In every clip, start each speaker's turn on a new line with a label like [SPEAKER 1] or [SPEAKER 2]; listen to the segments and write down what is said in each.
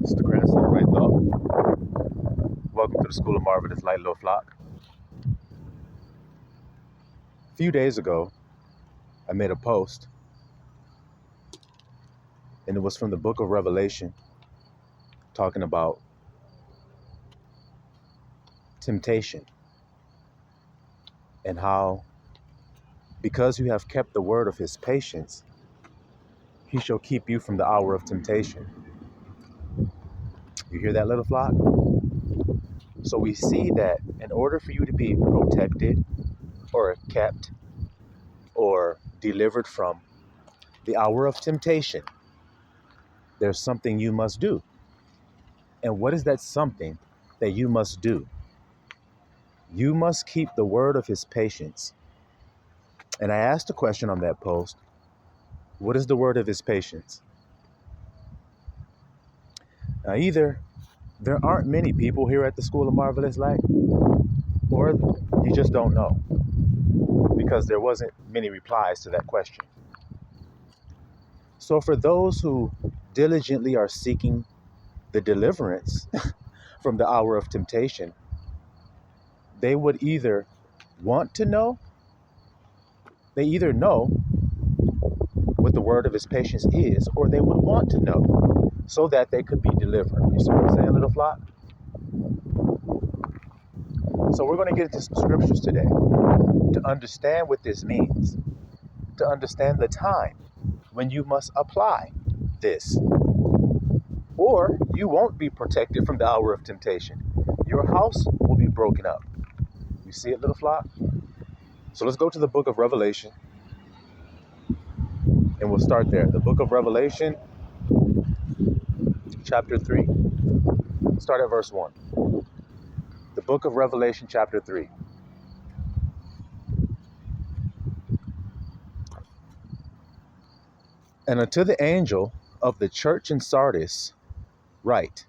[SPEAKER 1] It's the grandson of right thought. Welcome to the School of Marvelous Light, little flock. A few days ago, I made a post, and it was from the book of Revelation, talking about temptation and how, because you have kept the word of his patience, he shall keep you from the hour of temptation. You hear that, little flock? So we see that in order for you to be protected or kept or delivered from the hour of temptation, there's something you must do. And what is that something that you must do? You must keep the word of his patience. And I asked a question on that post. What is the word of his patience? Now, either there aren't many people here at the School of Marvelous Light, or you just don't know, because there wasn't many replies to that question. So for those who diligently are seeking the deliverance from the hour of temptation, they would either want to know, they either know what the word of his patience is, or they would want to know so that they could be delivered. You see what I'm saying, little flock? So we're going to get into some scriptures today to understand what this means, to understand the time when you must apply this, or you won't be protected from the hour of temptation. Your house will be broken up. You see it, little flock? So let's go to the book of Revelation, and we'll start there. The book of Revelation, chapter 3. Start at verse 1. The book of Revelation, chapter 3. And unto the angel of the church in Sardis write,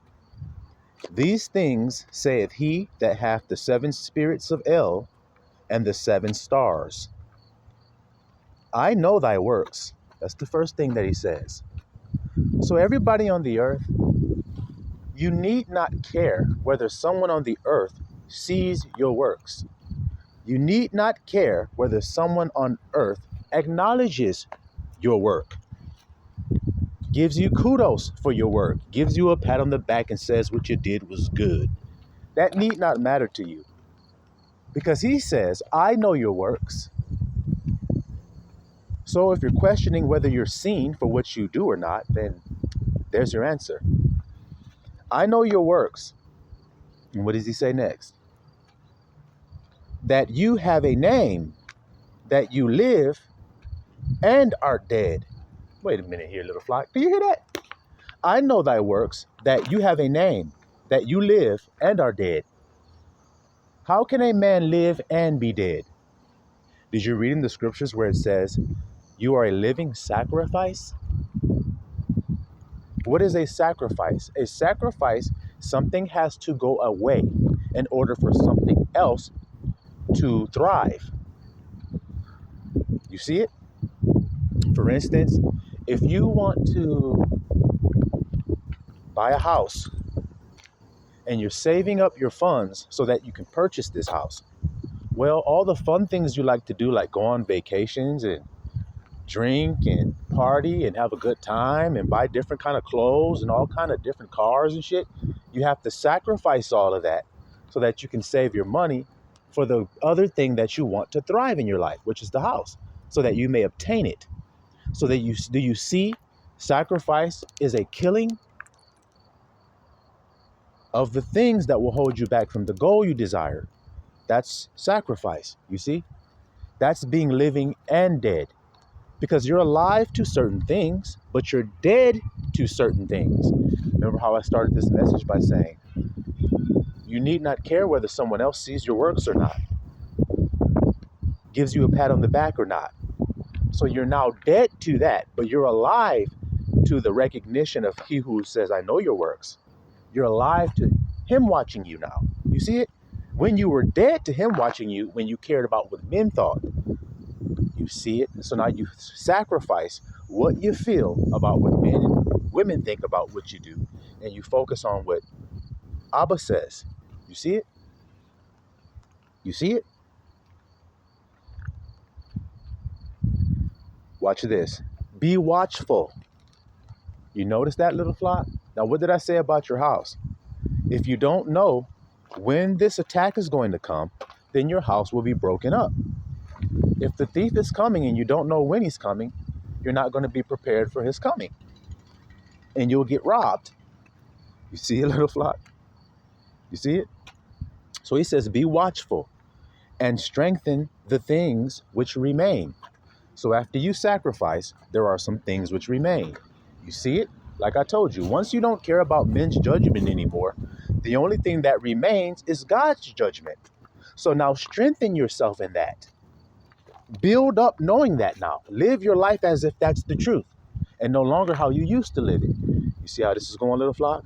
[SPEAKER 1] These things saith he that hath the 7 spirits of El and the 7 stars. I know thy works. That's the first thing that he says. So everybody on the earth, you need not care whether someone on the earth sees your works. You need not care whether someone on earth acknowledges your work, gives you kudos for your work, gives you a pat on the back and says what you did was good. That need not matter to you, because he says, I know your works. So if you're questioning whether you're seen for what you do or not, then there's your answer. I know your works. And what does he say next? That you have a name, that you live and are dead. Wait a minute here, little flock. Do you hear that? I know thy works, that you have a name, that you live and are dead. How can a man live and be dead? Did you read in the scriptures where it says, you are a living sacrifice? What is a sacrifice? A sacrifice, something has to go away in order for something else to thrive. You see it? For instance, if you want to buy a house and you're saving up your funds so that you can purchase this house, well, all the fun things you like to do, like go on vacations and drink and party and have a good time and buy different kind of clothes and all kind of different cars and shit, you have to sacrifice all of that so that you can save your money for the other thing that you want to thrive in your life, which is the house, so that you may obtain it. So that you see, sacrifice is a killing of the things that will hold you back from the goal you desire. That's sacrifice, you see? That's being living and dead. Because you're alive to certain things, but you're dead to certain things. Remember how I started this message by saying, you need not care whether someone else sees your works or not, gives you a pat on the back or not. So you're now dead to that, but you're alive to the recognition of he who says, I know your works. You're alive to him watching you now. You see it? When you were dead to him watching you, when you cared about what men thought, you see it? So now you sacrifice what you feel about what men women think about what you do, and you focus on what Abba says. You see it? You see it? Watch this. Be watchful. You notice that, little flock? Now, what did I say about your house? If you don't know when this attack is going to come, then your house will be broken up. If the thief is coming and you don't know when he's coming, you're not going to be prepared for his coming. And you'll get robbed. You see it, little flock? You see it? So he says, be watchful and strengthen the things which remain. So after you sacrifice, there are some things which remain. You see it? Like I told you, once you don't care about men's judgment anymore, the only thing that remains is God's judgment. So now strengthen yourself in that. Build up knowing that now. Live your life as if that's the truth and no longer how you used to live it. You see how this is going, little flock?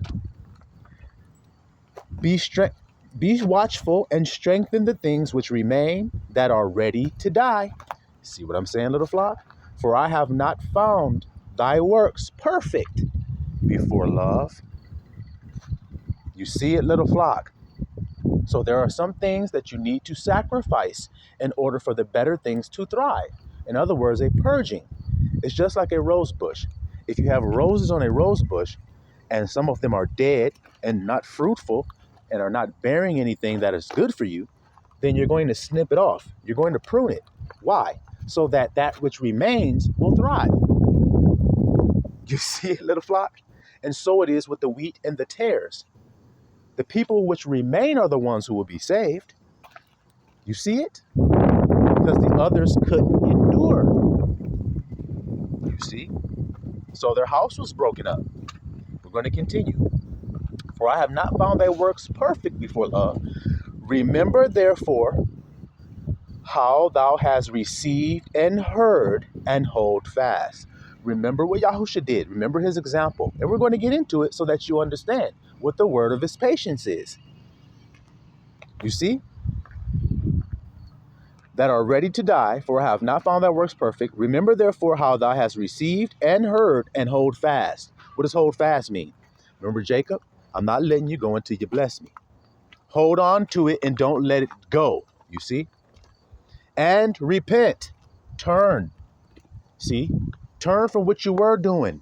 [SPEAKER 1] Be watchful and strengthen the things which remain that are ready to die. See what I'm saying, little flock? For I have not found thy works perfect before love. You see it, little flock? So there are some things that you need to sacrifice in order for the better things to thrive. In other words, a purging. It's just like a rose bush. If you have roses on a rose bush and some of them are dead and not fruitful and are not bearing anything that is good for you, then you're going to snip it off. You're going to prune it. Why? So that that which remains will thrive. You see it, little flock? And so it is with the wheat and the tares. The people which remain are the ones who will be saved. You see it? Because the others couldn't endure. You see? So their house was broken up. We're going to continue. For I have not found thy works perfect before love. Remember therefore how thou hast received and heard, and hold fast. Remember what Yahusha did. Remember his example. And we're going to get into it so that you understand what the word of his patience is. You see? That are ready to die, for I have not found thy works perfect. Remember therefore how thou hast received and heard, and hold fast. What does hold fast mean? Remember Jacob? I'm not letting you go until you bless me. Hold on to it and don't let it go. You see? And repent. Turn. See? Turn from what you were doing.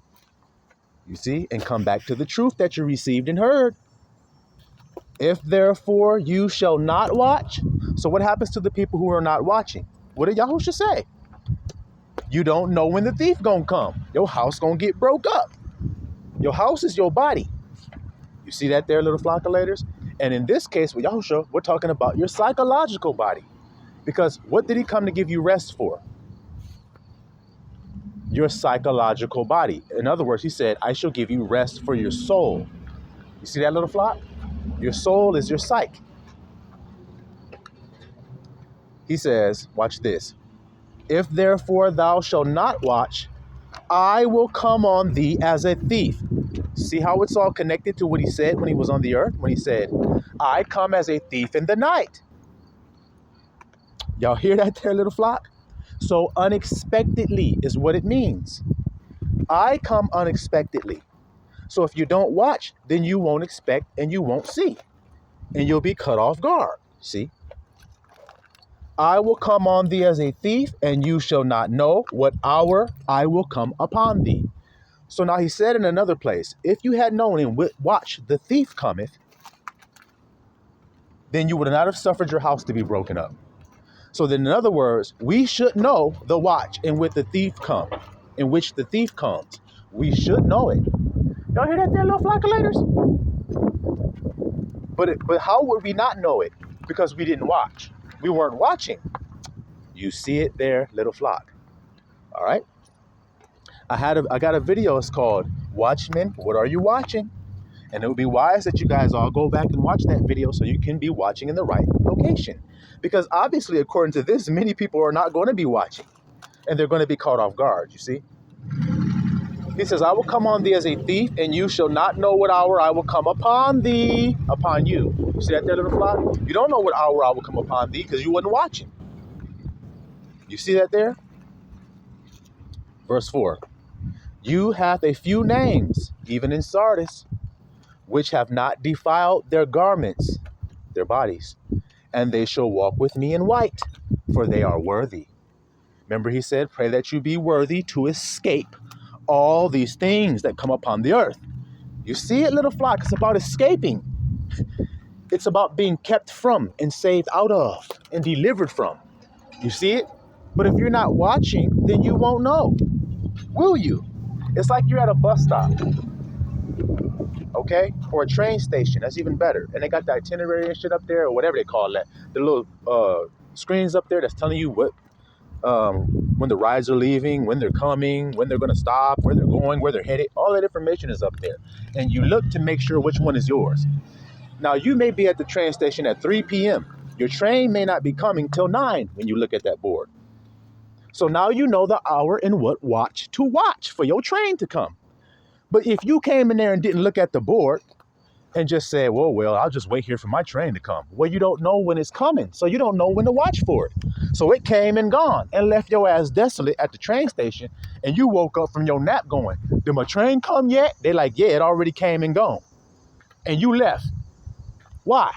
[SPEAKER 1] You see? And come back to the truth that you received and heard. If therefore you shall not watch. So what happens to the people who are not watching? What did Yahusha say? You don't know when the thief gonna come. Your house gonna get broke up. Your house is your body. You see that there, little flockulators? And in this case with Yahusha, we're talking about your psychological body. Because what did he come to give you rest for? Your psychological body. In other words, he said, I shall give you rest for your soul. You see that, little flock? Your soul is your psyche. He says, watch this. If therefore thou shalt not watch, I will come on thee as a thief. See how it's all connected to what he said when he was on the earth? When he said, I come as a thief in the night. Y'all hear that there, little flock? So unexpectedly is what it means. I come unexpectedly. So if you don't watch, then you won't expect and you won't see. And you'll be cut off guard. See? I will come on thee as a thief, and you shall not know what hour I will come upon thee. So now he said in another place, if you had known and watched the thief cometh, then you would not have suffered your house to be broken up. So then in other words, we should know the watch in which the thief comes, in which the thief comes. We should know it. Y'all hear that there, little flockulators? But how would we not know it? Because we didn't watch. We weren't watching. You see it there, little flock. All right. I got a video. It's called Watchmen, What Are You Watching? And it would be wise that you guys all go back and watch that video so you can be watching in the right location. Because obviously, according to this, many people are not going to be watching. And they're going to be caught off guard, you see. He says, I will come on thee as a thief, and you shall not know what hour I will come upon thee, upon you. You see that there, little flock? You don't know what hour I will come upon thee because you wasn't watching. You see that there? Verse 4. You have a few names, even in Sardis, which have not defiled their garments, their bodies, and they shall walk with me in white, for they are worthy. Remember, he said, pray that you be worthy to escape all these things that come upon the earth. You see it, little flock? It's about escaping. It's about being kept from and saved out of and delivered from. You see it? But if you're not watching, then you won't know. Will you? It's like you're at a bus stop, okay? Or a train station. That's even better. And they got the itinerary and shit up there, or whatever they call that. The little screens up there that's telling you what, when the rides are leaving, when they're coming, when they're going to stop, where they're going, where they're headed. All that information is up there. And you look to make sure which one is yours. Now, you may be at the train station at 3 p.m. Your train may not be coming till 9 when you look at that board. So now you know the hour and what watch to watch for your train to come. But if you came in there and didn't look at the board and just said, well, I'll just wait here for my train to come. Well, you don't know when it's coming, so you don't know when to watch for it. So it came and gone and left your ass desolate at the train station, and you woke up from your nap going, did my train come yet? They're like, yeah, it already came and gone. And you left. Why?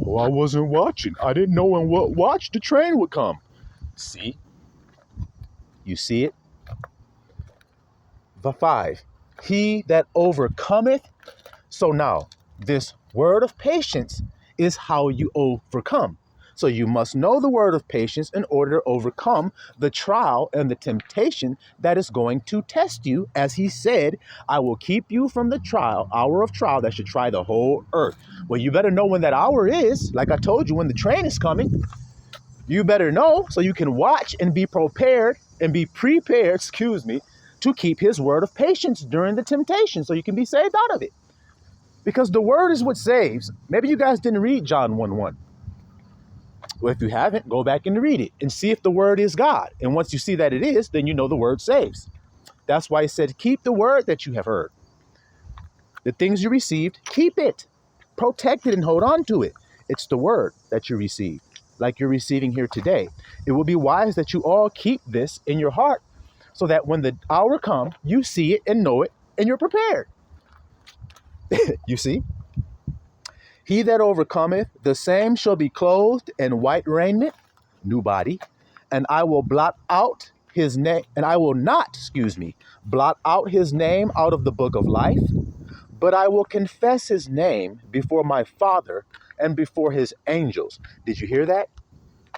[SPEAKER 1] Oh, I wasn't watching. I didn't know in what watch the train would come. See? You see it? The 5. He that overcometh. So now, this word of patience is how you overcome. So you must know the word of patience in order to overcome the trial and the temptation that is going to test you. As he said, I will keep you from the hour of trial that should try the whole earth. Well, you better know when that hour is. Like I told you, when the train is coming, you better know so you can watch and be prepared and be prepared, to keep his word of patience during the temptation so you can be saved out of it. Because the word is what saves. Maybe you guys didn't read John 1:1. Well, if you haven't, go back and read it and see if the word is God. And once you see that it is, then you know the word saves. That's why he said, keep the word that you have heard. The things you received, keep it. Protect it and hold on to it. It's the word that you received, like you're receiving here today. It will be wise that you all keep this in your heart so that when the hour comes, you see it and know it and you're prepared. You see? He that overcometh, the same shall be clothed in white raiment, new body, and I will blot out his name, and I will not, blot out his name out of the book of life, but I will confess his name before my Father and before his angels. Did you hear that?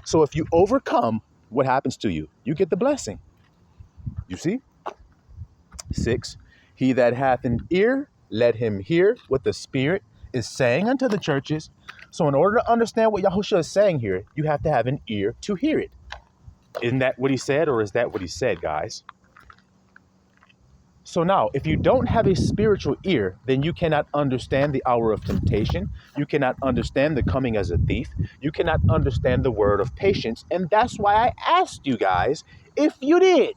[SPEAKER 1] So if you overcome, what happens to you? You get the blessing. You see? 6, he that hath an ear, let him hear what the Spirit is saying unto the churches. So in order to understand what Yahushua is saying here, you have to have an ear to hear it. Isn't that what he said, or is that what he said, guys? So now, if you don't have a spiritual ear, then you cannot understand the hour of temptation. You cannot understand the coming as a thief. You cannot understand the word of patience. And that's why I asked you guys if you did.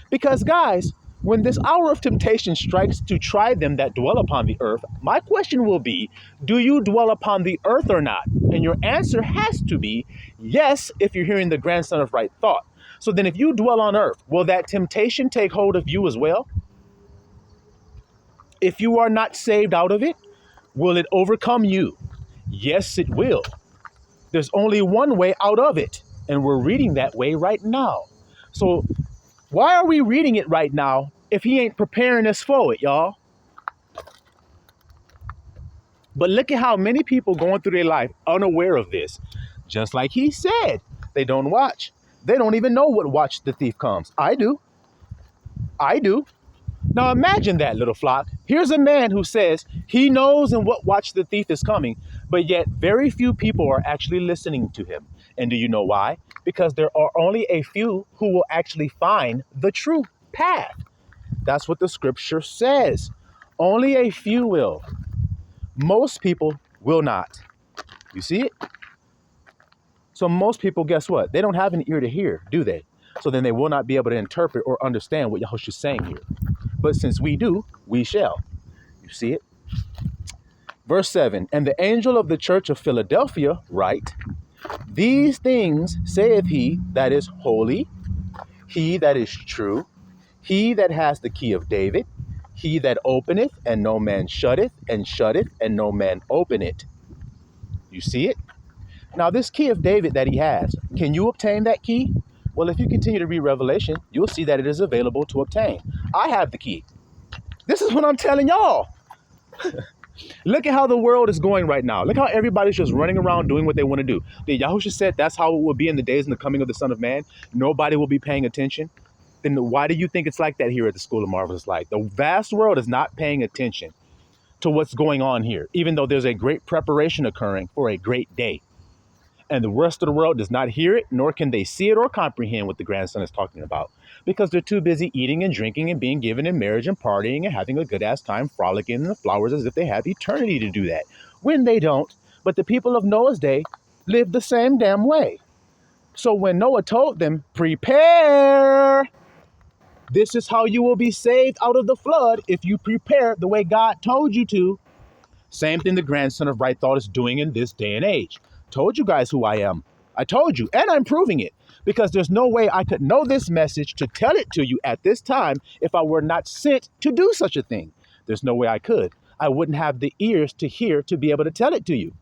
[SPEAKER 1] Because, guys, when this hour of temptation strikes to try them that dwell upon the earth, my question will be, do you dwell upon the earth or not? And your answer has to be yes, if you're hearing the grandson of right thought. So then if you dwell on earth, will that temptation take hold of you as well? If you are not saved out of it, will it overcome you? Yes, it will. There's only one way out of it, and we're reading that way right now. So why are we reading it right now if he ain't preparing us for it, y'all? But look at how many people going through their life unaware of this. Just like he said, they don't watch. They don't even know what watch the thief comes. I do. Now imagine that, little flock. Here's a man who says he knows in what watch the thief is coming, but yet very few people are actually listening to him. And do you know why? Because there are only a few who will actually find the true path. That's what the scripture says. Only a few will. Most people will not. You see it? So most people, guess what? They don't have an ear to hear, do they? So then they will not be able to interpret or understand what Yahushua is saying here. But since we do, we shall. You see it? Verse 7, and the angel of the church of Philadelphia write, these things saith he that is holy, he that is true, He that has the key of David, he that openeth and no man shutteth, and shutteth and no man openeth. You see it? Now, this key of David that he has, can you obtain that key? Well, if you continue to read Revelation, you'll see that it is available to obtain. I have the key. This is what I'm telling y'all. Look at how the world is going right now. Look how everybody's just running around doing what they want to do. The Yahushua said that's how it will be in the days and the coming of the Son of Man. Nobody will be paying attention. Then why do you think it's like that here at the School of Marvelous Light? The vast world is not paying attention to what's going on here, even though there's a great preparation occurring for a great day. And the rest of the world does not hear it, nor can they see it or comprehend what the grandson is talking about, because they're too busy eating and drinking and being given in marriage and partying and having a good ass time frolicking in the flowers as if they have eternity to do that, when they don't. But the people of Noah's day lived the same damn way. So when Noah told them, prepare, this is how you will be saved out of the flood if you prepare the way God told you to. Same thing the grandson of right thought is doing in this day and age. Told you guys who I am. I told you, and I'm proving it, because there's no way I could know this message to tell it to you at this time if I were not sent to do such a thing. There's no way I could. I wouldn't have the ears to hear to be able to tell it to you.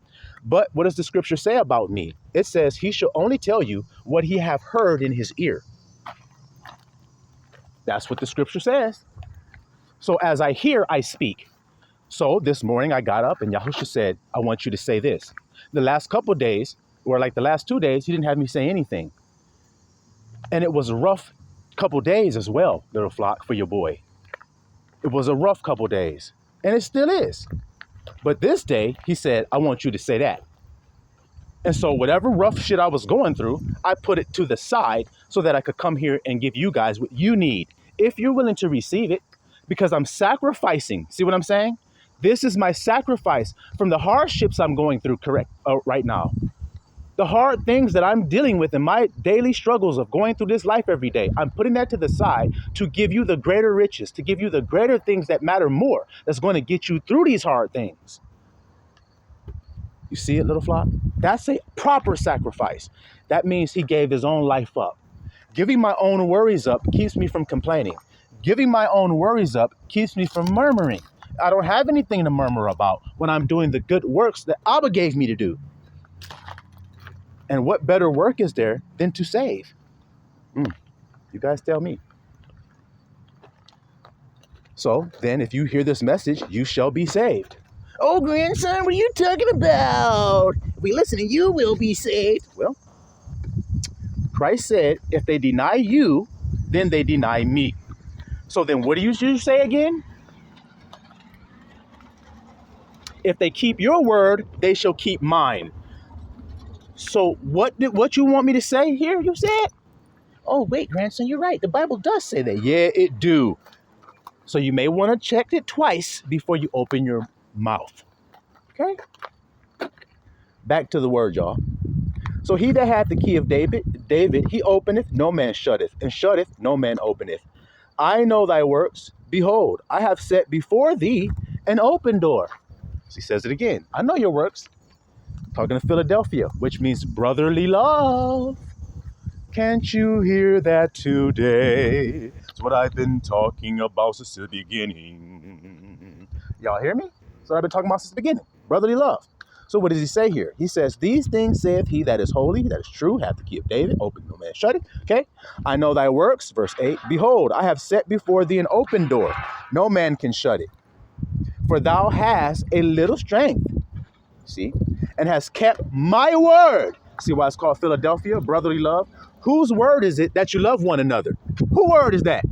[SPEAKER 1] But what does the scripture say about me? It says he shall only tell you what he have heard in his ear. That's what the scripture says. So as I hear, I speak. So this morning I got up and Yahushua said, I want you to say this. The last couple of days, or like the last 2 days, he didn't have me say anything. And it was a rough couple days as well, little flock, for your boy. It was a rough couple days, and it still is. But this day, he said, I want you to say that. And so whatever rough shit I was going through, I put it to the side so that I could come here and give you guys what you need, if you're willing to receive it, because I'm sacrificing. See what I'm saying? This is my sacrifice from the hardships I'm going through right now. The hard things that I'm dealing with in my daily struggles of going through this life every day. I'm putting that to the side to give you the greater riches, to give you the greater things that matter more, that's going to get you through these hard things. You see it, little flock? That's a proper sacrifice. That means he gave his own life up. Giving my own worries up keeps me from complaining. Giving my own worries up keeps me from murmuring. I don't have anything to murmur about when I'm doing the good works that Abba gave me to do. And what better work is there than to save? You guys tell me. So then if you hear this message, you shall be saved. Oh, grandson, what are you talking about? If we listen to you, we'll be saved. Well, Christ said, if they deny you, then they deny me. So then what do you say again? If they keep your word, they shall keep mine. So what you want me to say here, you said? Oh, wait, grandson, you're right. The Bible does say that. Yeah, it do. So you may want to check it twice before you open your mouth. Okay? Back to the word, y'all. So he that hath the key of David, he openeth, no man shutteth, and shutteth, no man openeth. I know thy works. Behold, I have set before thee an open door. He says it again. I know your works. Talking to Philadelphia, which means brotherly love. Can't you hear that today? It's what I've been talking about since the beginning. Y'all hear me? That's what I've been talking about since the beginning. Brotherly love. So what does he say here? He says, these things saith he that is holy, that is true, hath the key of David, open, no man shut it. Okay? I know thy works, verse 8. Behold, I have set before thee an open door. No man can shut it. For thou hast a little strength. See? And has kept my word. See why it's called Philadelphia, brotherly love? Whose word is it that you love one another? Whose word is that?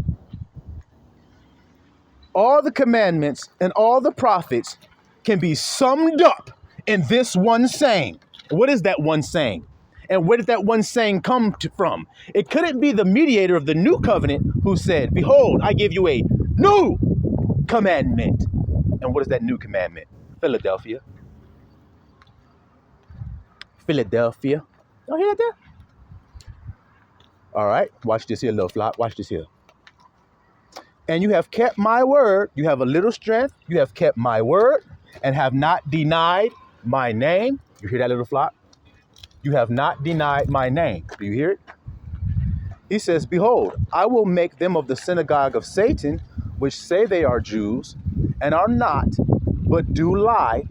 [SPEAKER 1] All the commandments and all the prophets can be summed up in this one saying. What is that one saying? And where did that one saying come from? It couldn't be the mediator of the new covenant who said, behold, I give you a new commandment. And what is that new commandment? Philadelphia. Philadelphia. Y'all hear that there? All right. Watch this here, little flock. Watch this here. And you have kept my word. You have a little strength. You have kept my word and have not denied my name. You hear that, little flock? You have not denied my name. Do you hear it? He says, behold, I will make them of the synagogue of Satan, which say they are Jews, and are not, but do lie.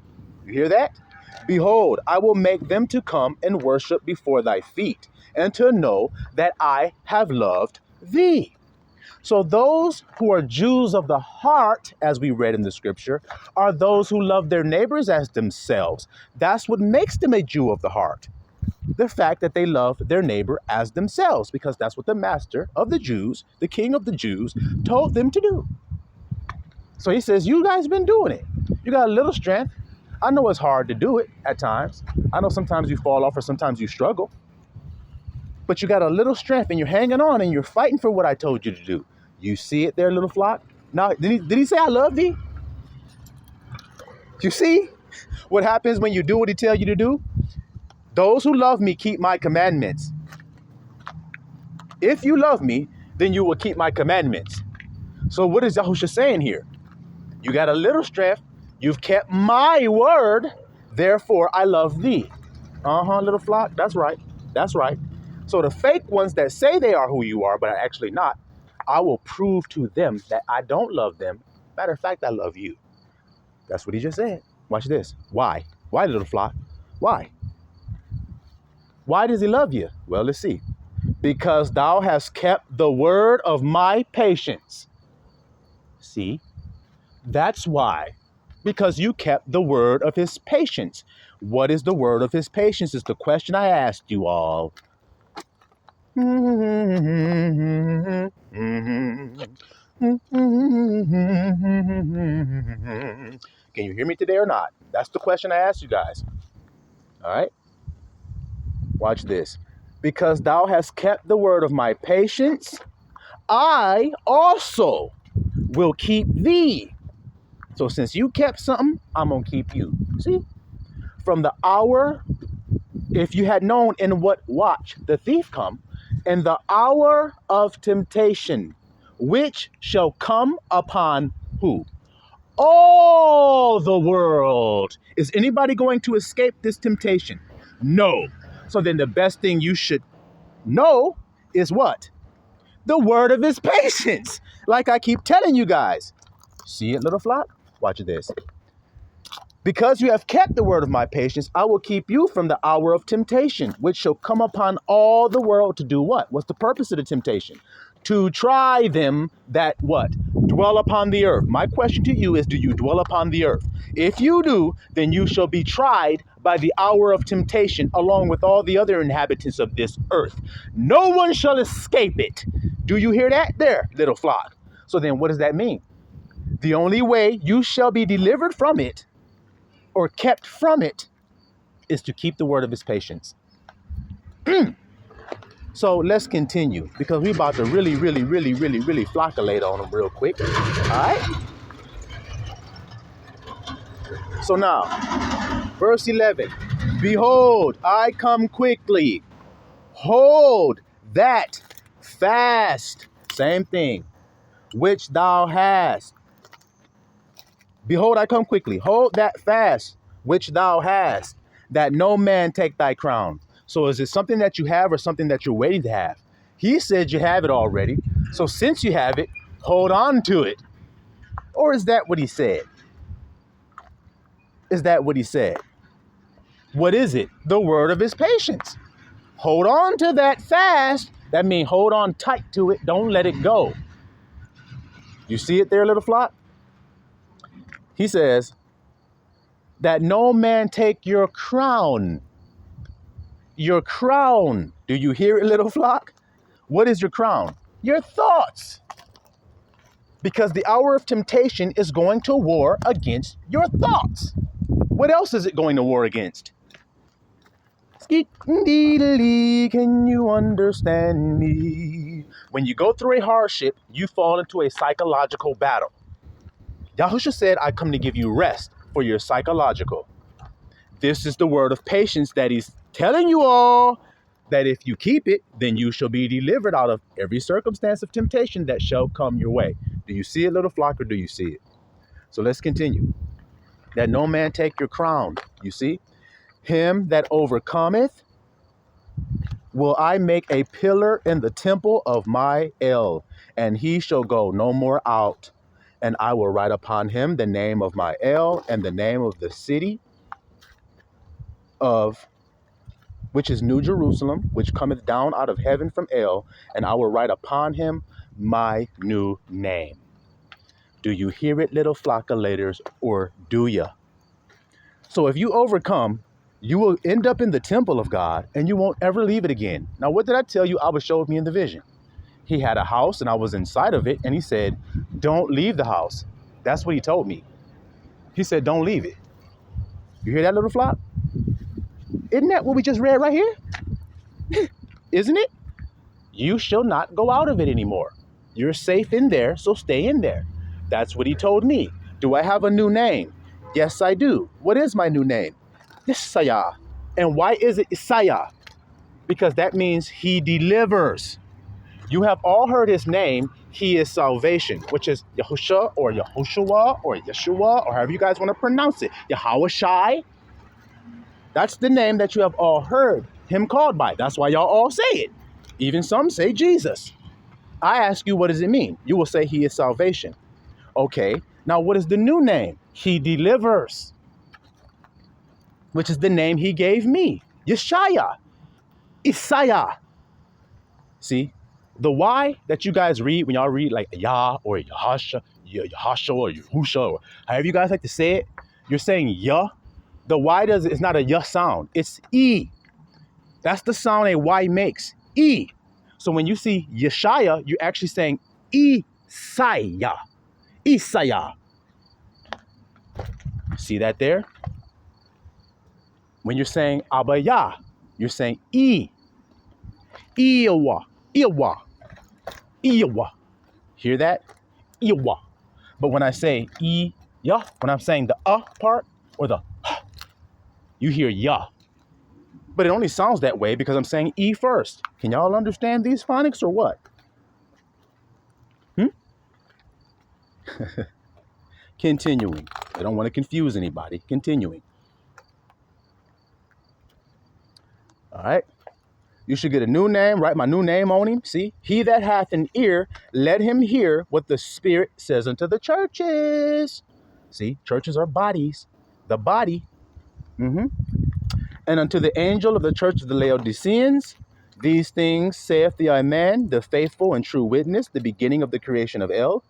[SPEAKER 1] You hear that? Behold, I will make them to come and worship before thy feet, and to know that I have loved thee. So those who are Jews of the heart, as we read in the scripture, are those who love their neighbors as themselves. That's what makes them a Jew of the heart. The fact that they love their neighbor as themselves, because that's what the master of the Jews, the king of the Jews, told them to do. So he says, you guys been doing it. You got a little strength. I know it's hard to do it at times. I know sometimes you fall off or sometimes you struggle. But you got a little strength and you're hanging on and you're fighting for what I told you to do. You see it there, little flock? Now, did he say I love thee? You see what happens when you do what he tells you to do? Those who love me keep my commandments. If you love me, then you will keep my commandments. So what is Yahusha saying here? You got a little strength. You've kept my word. Therefore, I love thee. Little flock. That's right. That's right. So the fake ones that say they are who you are, but are actually not, I will prove to them that I don't love them. Matter of fact, I love you. That's what he just said. Watch this. Why? Why, little flock? Why? Why does he love you? Well, let's see. Because thou hast kept the word of my patience. See? That's why. Because you kept the word of his patience. What is the word of his patience is the question I asked you all. Can you hear me today or not? That's the question I asked you guys. All right? Watch this. Because thou hast kept the word of my patience, I also will keep thee. So since you kept something, I'm going to keep you. See? From the hour, if you had known in what watch the thief come, in the hour of temptation, which shall come upon who? All the world. Is anybody going to escape this temptation? No. So then the best thing you should know is what? The word of his patience. Like I keep telling you guys. See it, little flock? Watch this. Because you have kept the word of my patience, I will keep you from the hour of temptation, which shall come upon all the world to do what? What's the purpose of the temptation? To try them that what? Dwell upon the earth. My question to you is, do you dwell upon the earth? If you do, then you shall be tried by the hour of temptation, along with all the other inhabitants of this earth. No one shall escape it. Do you hear that there, little flock? So then what does that mean? The only way you shall be delivered from it or kept from it is to keep the word of his patience. So let's continue because we're about to really flocculate on them real quick. All right. So now, verse 11, behold, I come quickly. Hold that fast. Same thing, which thou hast. Behold, I come quickly. Hold that fast, which thou hast, that no man take thy crown. So is it something that you have or something that you're waiting to have? He said you have it already. So since you have it, hold on to it. Or is that what he said? Is that what he said? What is it? The word of his patience. Hold on to that fast. That means hold on tight to it. Don't let it go. You see it there, little flock? He says that no man take your crown. Your crown. Do you hear it, little flock? What is your crown? Your thoughts. Because the hour of temptation is going to war against your thoughts. What else is it going to war against? Can you understand me? When you go through a hardship, you fall into a psychological battle. Yahusha said, I come to give you rest for your psychological. This is the word of patience that he's telling you all that if you keep it, then you shall be delivered out of every circumstance of temptation that shall come your way. Do you see it, little flock, or do you see it? So let's continue. That no man take your crown. You see? Him that overcometh, will I make a pillar in the temple of my El, and he shall go no more out. And I will write upon him the name of my El and the name of the city of which is New Jerusalem, which cometh down out of heaven from El, and I will write upon him my new name. Do you hear it, little flockulators, or do ya? So if you overcome, you will end up in the temple of God, and you won't ever leave it again. Now, what did I tell you Abba showed me in the vision? He had a house, and I was inside of it, and he said, don't leave the house. That's what he told me. He said, don't leave it. You hear that, little flock? Isn't that what we just read right here? Isn't it? You shall not go out of it anymore. You're safe in there, so stay in there. That's what he told me. Do I have a new name? Yes, I do. What is my new name? Isaiah. And why is it Isaiah? Because that means he delivers. You have all heard his name. He is salvation, which is Yahusha or Yahushua or Yeshua or however you guys want to pronounce it. Yahawashai. That's the name that you have all heard him called by. That's why y'all all say it. Even some say Jesus. I ask you, what does it mean? You will say he is salvation. Okay, now what is the new name? He delivers, which is the name he gave me. Yeshaya, Isaiah. See, the Y that you guys read when y'all read like Yah or Yahasha, Yahasha or Yahusha, or however you guys like to say it, you're saying Yah. The Y it's not a Yah sound. It's E. That's the sound a Y makes. E. So when you see Yeshaya, you're actually saying Isaiah. Isaiah. See that there? When you're saying Abaya, you're saying E. Iowa. Iowa. Iowa. Hear that? Iowa. But when I say ya, when I'm saying the part or the you hear ya. But it only sounds that way because I'm saying E first. Can y'all understand these phonics or what? Continuing. I don't want to confuse anybody. Continuing. All right. You should get a new name. Write my new name on him. See? He that hath an ear, let him hear what the Spirit says unto the churches. See? Churches are bodies. The body. And unto the angel of the church of the Laodiceans, these things saith the Amen, the faithful and true witness, the beginning of the creation of El.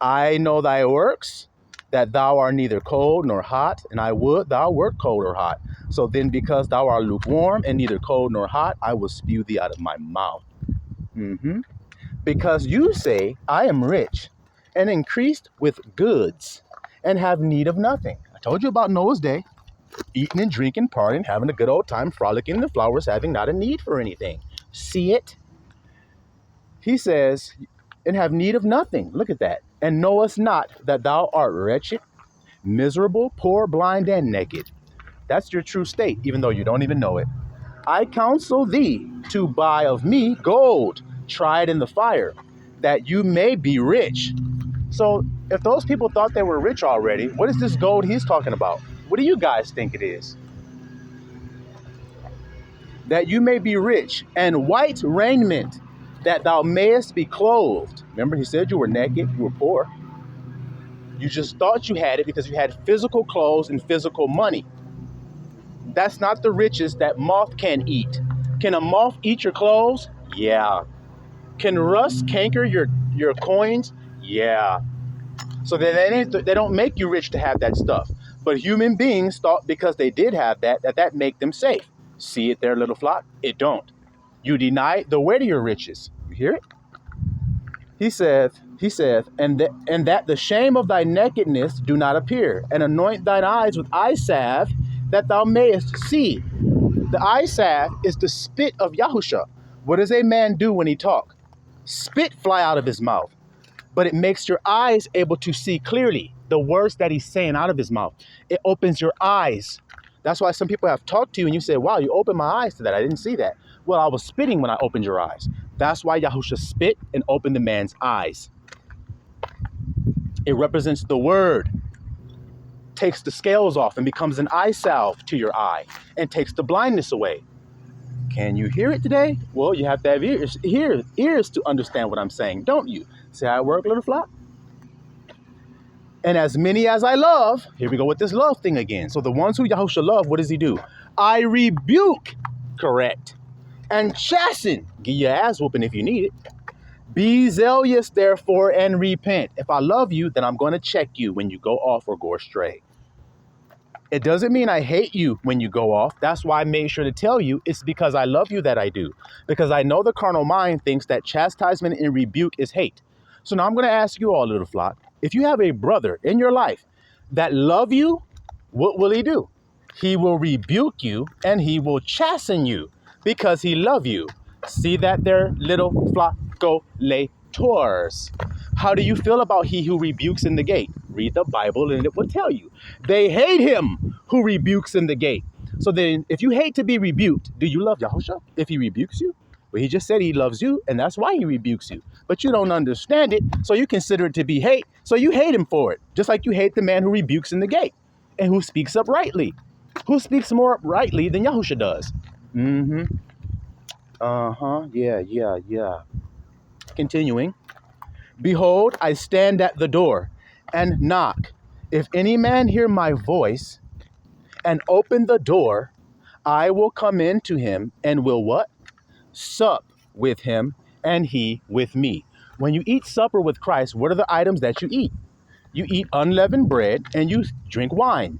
[SPEAKER 1] I know thy works, that thou art neither cold nor hot, and I would thou wert cold or hot. So then, because thou art lukewarm and neither cold nor hot, I will spew thee out of my mouth. Because you say, I am rich and increased with goods and have need of nothing. I told you about Noah's day. Eating and drinking, partying, having a good old time, frolicking in the flowers, having not a need for anything. See it? He says, and have need of nothing. Look at that. And knowest not that thou art wretched, miserable, poor, blind, and naked. That's your true state, even though you don't even know it. I counsel thee to buy of me gold, tried in the fire, that you may be rich. So if those people thought they were rich already, what is this gold he's talking about? What do you guys think it is? That you may be rich, and white raiment, that thou mayest be clothed. Remember, he said you were naked, you were poor. You just thought you had it because you had physical clothes and physical money. That's not the riches that moth can eat. Can a moth eat your clothes? Yeah. Can rust canker your coins? Yeah. So they don't make you rich to have that stuff. But human beings thought because they did have that make them safe. See it there, little flock? It don't. You deny the way to your riches. You hear it? He saith, and that the shame of thy nakedness do not appear, and anoint thine eyes with eye salve, that thou mayest see. The eye salve is the spit of Yahusha. What does a man do when he talk? Spit fly out of his mouth. But it makes your eyes able to see clearly the words that he's saying out of his mouth. It opens your eyes. That's why some people have talked to you and you say, wow, you opened my eyes to that. I didn't see that. Well, I was spitting when I opened your eyes. That's why Yahusha spit and opened the man's eyes. It represents the word. Takes the scales off and becomes an eye salve to your eye and takes the blindness away. Can you hear it today? Well, you have to have ears to understand what I'm saying, don't you? See how it works, little flock? And as many as I love, here we go with this love thing again. So the ones who Yahushua love, what does he do? I rebuke, correct, and chasten. Give your ass whooping if you need it. Be zealous, therefore, and repent. If I love you, then I'm going to check you when you go off or go astray. It doesn't mean I hate you when you go off. That's why I made sure to tell you it's because I love you that I do. Because I know the carnal mind thinks that chastisement and rebuke is hate. So now I'm going to ask you all, little flock, if you have a brother in your life that love you, what will he do? He will rebuke you and he will chasten you because he love you. See that there, little flockolators. How do you feel about he who rebukes in the gate? Read the Bible and it will tell you. They hate him who rebukes in the gate. So then if you hate to be rebuked, do you love Yahushua if he rebukes you? Well, he just said he loves you and that's why he rebukes you. But you don't understand it, so you consider it to be hate. So you hate him for it, just like you hate the man who rebukes in the gate and who speaks uprightly. Who speaks more uprightly than Yahushua does? Mm-hmm. Yeah. Continuing. Behold, I stand at the door and knock. If any man hear my voice and open the door, I will come in to him and will what? Sup with him and he with me. When you eat supper with Christ, what are the items that you eat? You eat unleavened bread and you drink wine.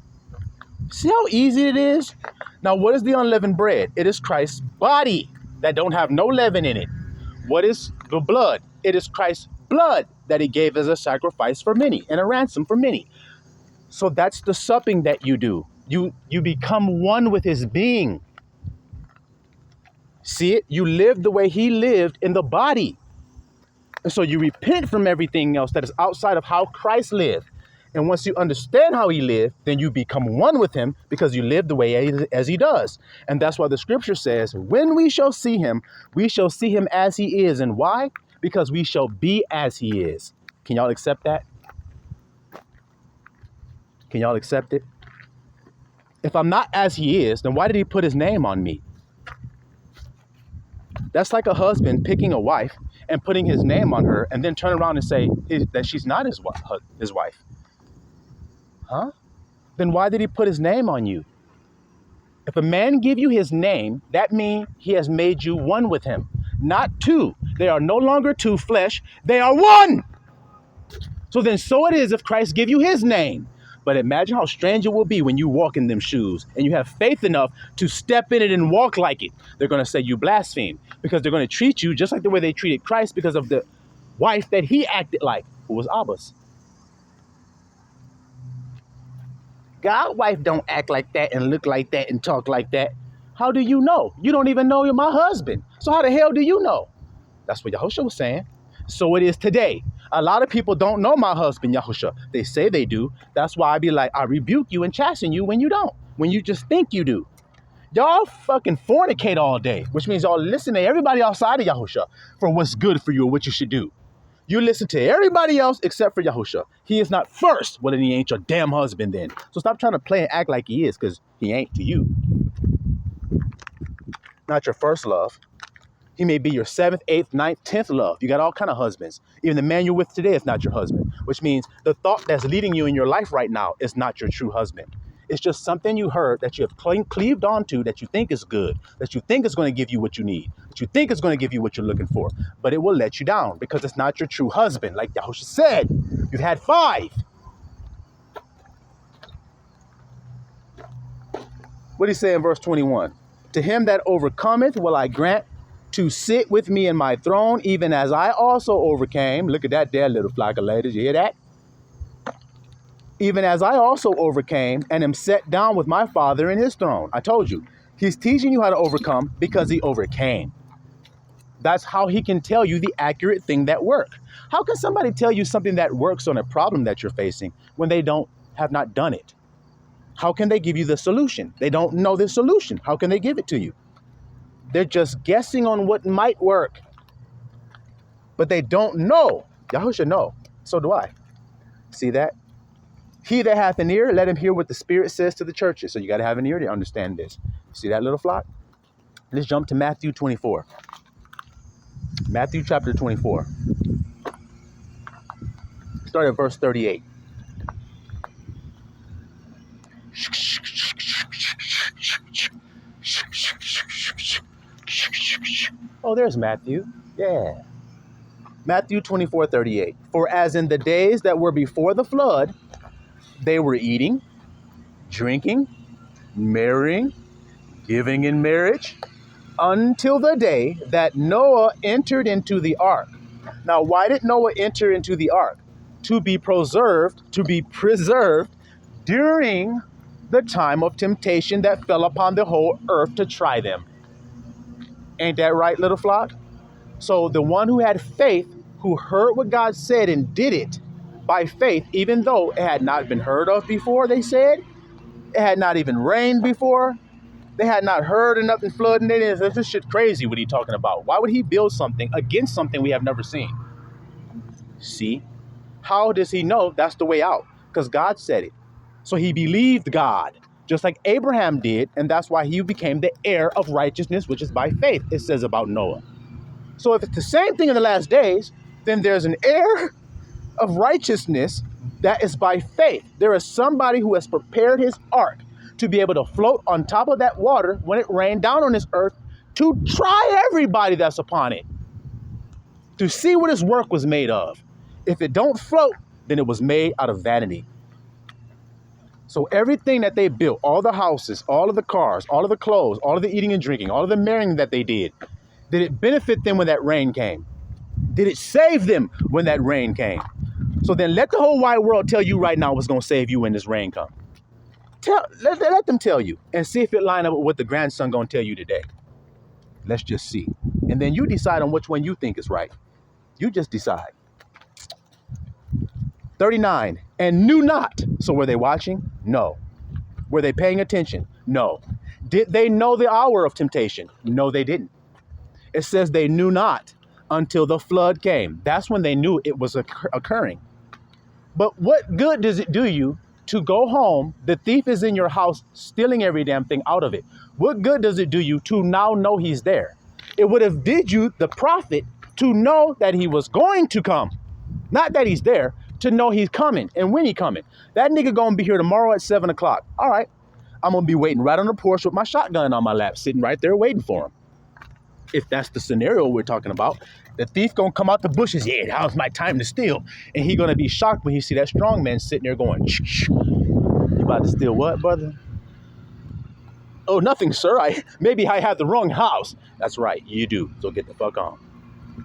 [SPEAKER 1] See how easy it is? Now, what is the unleavened bread? It is Christ's body that don't have no leaven in it. What is the blood? It is Christ's blood that he gave as a sacrifice for many and a ransom for many. So that's the supping that you do. You become one with his being. See it? You live the way he lived in the body. And so you repent from everything else that is outside of how Christ lived. And once you understand how he lived, then you become one with him because you live the way as he does. And that's why the scripture says, when we shall see him as he is. And why? Because we shall be as he is. Can y'all accept that? Can y'all accept it? If I'm not as he is, then why did he put his name on me? That's like a husband picking a wife and putting his name on her and then turn around and say that she's not his wife. Huh? Then why did he put his name on you? If a man give you his name, that means he has made you one with him, not two. They are no longer two flesh. They are one. So then so it is if Christ give you his name. But imagine how strange it will be when you walk in them shoes and you have faith enough to step in it and walk like it. They're going to say you blaspheme because they're going to treat you just like the way they treated Christ because of the wife that he acted like, who was Abba's. God's wife don't act like that and look like that and talk like that. How do you know? You don't even know you're my husband. So how the hell do you know? That's what Yahushua was saying. So it is today. A lot of people don't know my husband, Yahushua. They say they do. That's why I be like, I rebuke you and chasten you when you don't. When you just think you do. Y'all fucking fornicate all day, which means y'all listen to everybody outside of Yahushua for what's good for you or what you should do. You listen to everybody else except for Yahushua. He is not first. Well, then he ain't your damn husband then. So stop trying to play and act like he is, because he ain't to you. Not your first love. He may be your 7th, 8th, 9th, 10th love. You got all kind of husbands. Even the man you're with today is not your husband, which means the thought that's leading you in your life right now is not your true husband. It's just something you heard that you have cleaved onto that you think is good, that you think is going to give you what you need, that you think is going to give you what you're looking for, but it will let you down because it's not your true husband. Like Yahushua said, you've had 5. What did he say in verse 21? To him that overcometh will I grant to sit with me in my throne, even as I also overcame. Look at that there, little flock of ladies. You hear that? Even as I also overcame and am set down with my Father in his throne. I told you, he's teaching you how to overcome because he overcame. That's how he can tell you the accurate thing that works. How can somebody tell you something that works on a problem that you're facing when they have not done it? How can they give you the solution? They don't know the solution. How can they give it to you? They're just guessing on what might work. But they don't know. Yahushua know. So do I. See that? He that hath an ear, let him hear what the Spirit says to the churches. So you got to have an ear to understand this. See that, little flock? Let's jump to Matthew 24. Matthew chapter 24. Start at verse 38. Oh, there's Matthew. Yeah. Matthew 24:38. For as in the days that were before the flood, they were eating, drinking, marrying, giving in marriage, until the day that Noah entered into the ark. Now, why did Noah enter into the ark? To be preserved during the time of temptation that fell upon the whole earth to try them. Ain't that right, little flock? So the one who had faith, who heard what God said and did it by faith, even though it had not been heard of before, they said, it had not even rained before, they had not heard of nothing flooding. They didn't. This shit crazy. What are you talking about? Why would he build something against something we have never seen? See, how does he know that's the way out? Because God said it. So he believed God, just like Abraham did, and that's why he became the heir of righteousness, which is by faith, it says about Noah. So if it's the same thing in the last days, then there's an heir of righteousness that is by faith. There is somebody who has prepared his ark to be able to float on top of that water when it rained down on this earth to try everybody that's upon it, to see what his work was made of. If it don't float, then it was made out of vanity. So everything that they built, all the houses, all of the cars, all of the clothes, all of the eating and drinking, all of the marrying that they did it benefit them when that rain came? Did it save them when that rain came? So then let the whole wide world tell you right now what's going to save you when this rain comes. Let them tell you and see if it line up with what the grandson going to tell you today. Let's just see. And then you decide on which one you think is right. You just decide. 39, and knew not. So were they watching? No. Were they paying attention? No. Did they know the hour of temptation? No, they didn't. It says they knew not until the flood came. That's when they knew it was occurring. But what good does it do you to go home? The thief is in your house stealing every damn thing out of it. What good does it do you to now know he's there? It would have did you the profit to know that he was going to come. Not that he's there, to know he's coming and when he coming. That nigga gonna be here tomorrow at 7 o'clock. All right, I'm gonna be waiting right on the porch with my shotgun on my lap, sitting right there waiting for him. If that's the scenario we're talking about, the thief gonna come out the bushes. Yeah, now's my time to steal. And he gonna be shocked when he see that strong man sitting there going, shh. You about to steal what, brother? Oh, nothing, sir. Maybe I have the wrong house. That's right, you do. So get the fuck on.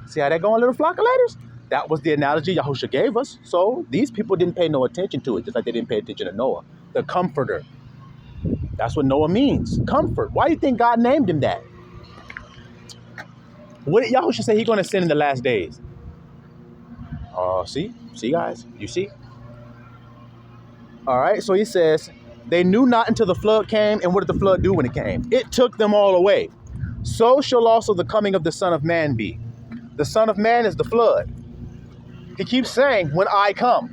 [SPEAKER 1] See how that going, little flock of laters? That was the analogy Yahusha gave us. So these people didn't pay no attention to it, just like they didn't pay attention to Noah, the comforter. That's what Noah means, comfort. Why do you think God named him that? What did Yahusha say he's going to send in the last days? See guys, you see? All right, so he says, they knew not until the flood came. And what did the flood do when it came? It took them all away. So shall also the coming of the Son of Man be. The Son of Man is the flood. He keeps saying, when I come,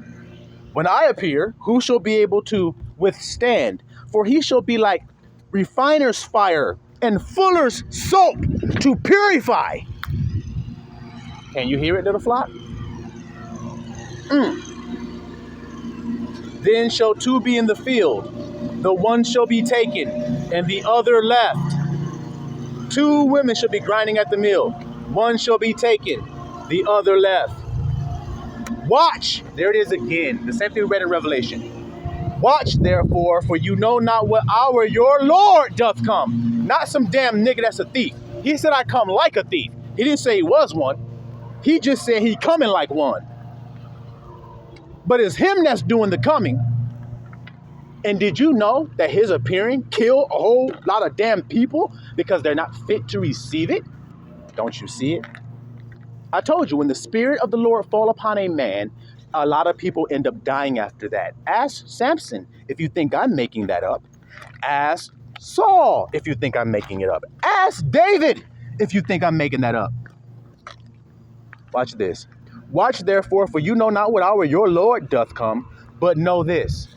[SPEAKER 1] when I appear, who shall be able to withstand? For he shall be like refiner's fire and fuller's soap to purify. Can you hear it, little flock? Then shall two be in the field, the one shall be taken, and the other left. Two women shall be grinding at the mill, one shall be taken, the other left. Watch, there it is again, the same thing we read in Revelation. Watch, therefore, for you know not what hour your Lord doth come. Not some damn nigga that's a thief. He said, I come like a thief. He didn't say he was one. He just said he coming like one. But it's him that's doing the coming. And did you know that his appearing killed a whole lot of damn people because they're not fit to receive it? Don't you see it? I told you, when the Spirit of the Lord fall upon a man, a lot of people end up dying after that. Ask Samson if you think I'm making that up. Ask Saul if you think I'm making it up. Ask David if you think I'm making that up. Watch this. Watch therefore, for you know not what hour your Lord doth come, but know this.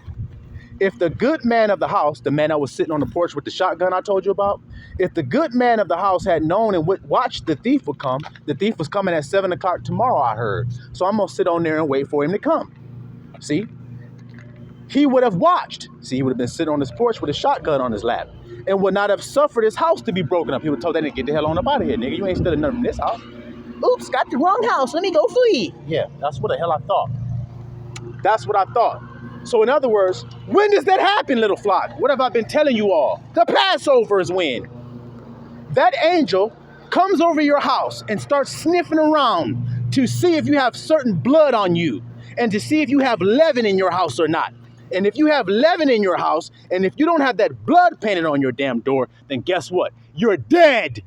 [SPEAKER 1] If the good man of the house, the man that was sitting on the porch with the shotgun I told you about, if the good man of the house had known and watched the thief would come, the thief was coming at 7 o'clock tomorrow, I heard. So I'm going to sit on there and wait for him to come. See? He would have watched. See, he would have been sitting on his porch with a shotgun on his lap and would not have suffered his house to be broken up. He would have told that nigga, get the hell on up out of here, nigga. You ain't stealing nothing from this house. Oops, got the wrong house. Let me go flee. Yeah, that's what the hell I thought. That's what I thought. So in other words, when does that happen, little flock? What have I been telling you all? The Passover is when. That angel comes over your house and starts sniffing around to see if you have certain blood on you and to see if you have leaven in your house or not. And if you have leaven in your house and if you don't have that blood painted on your damn door, then guess what? You're dead.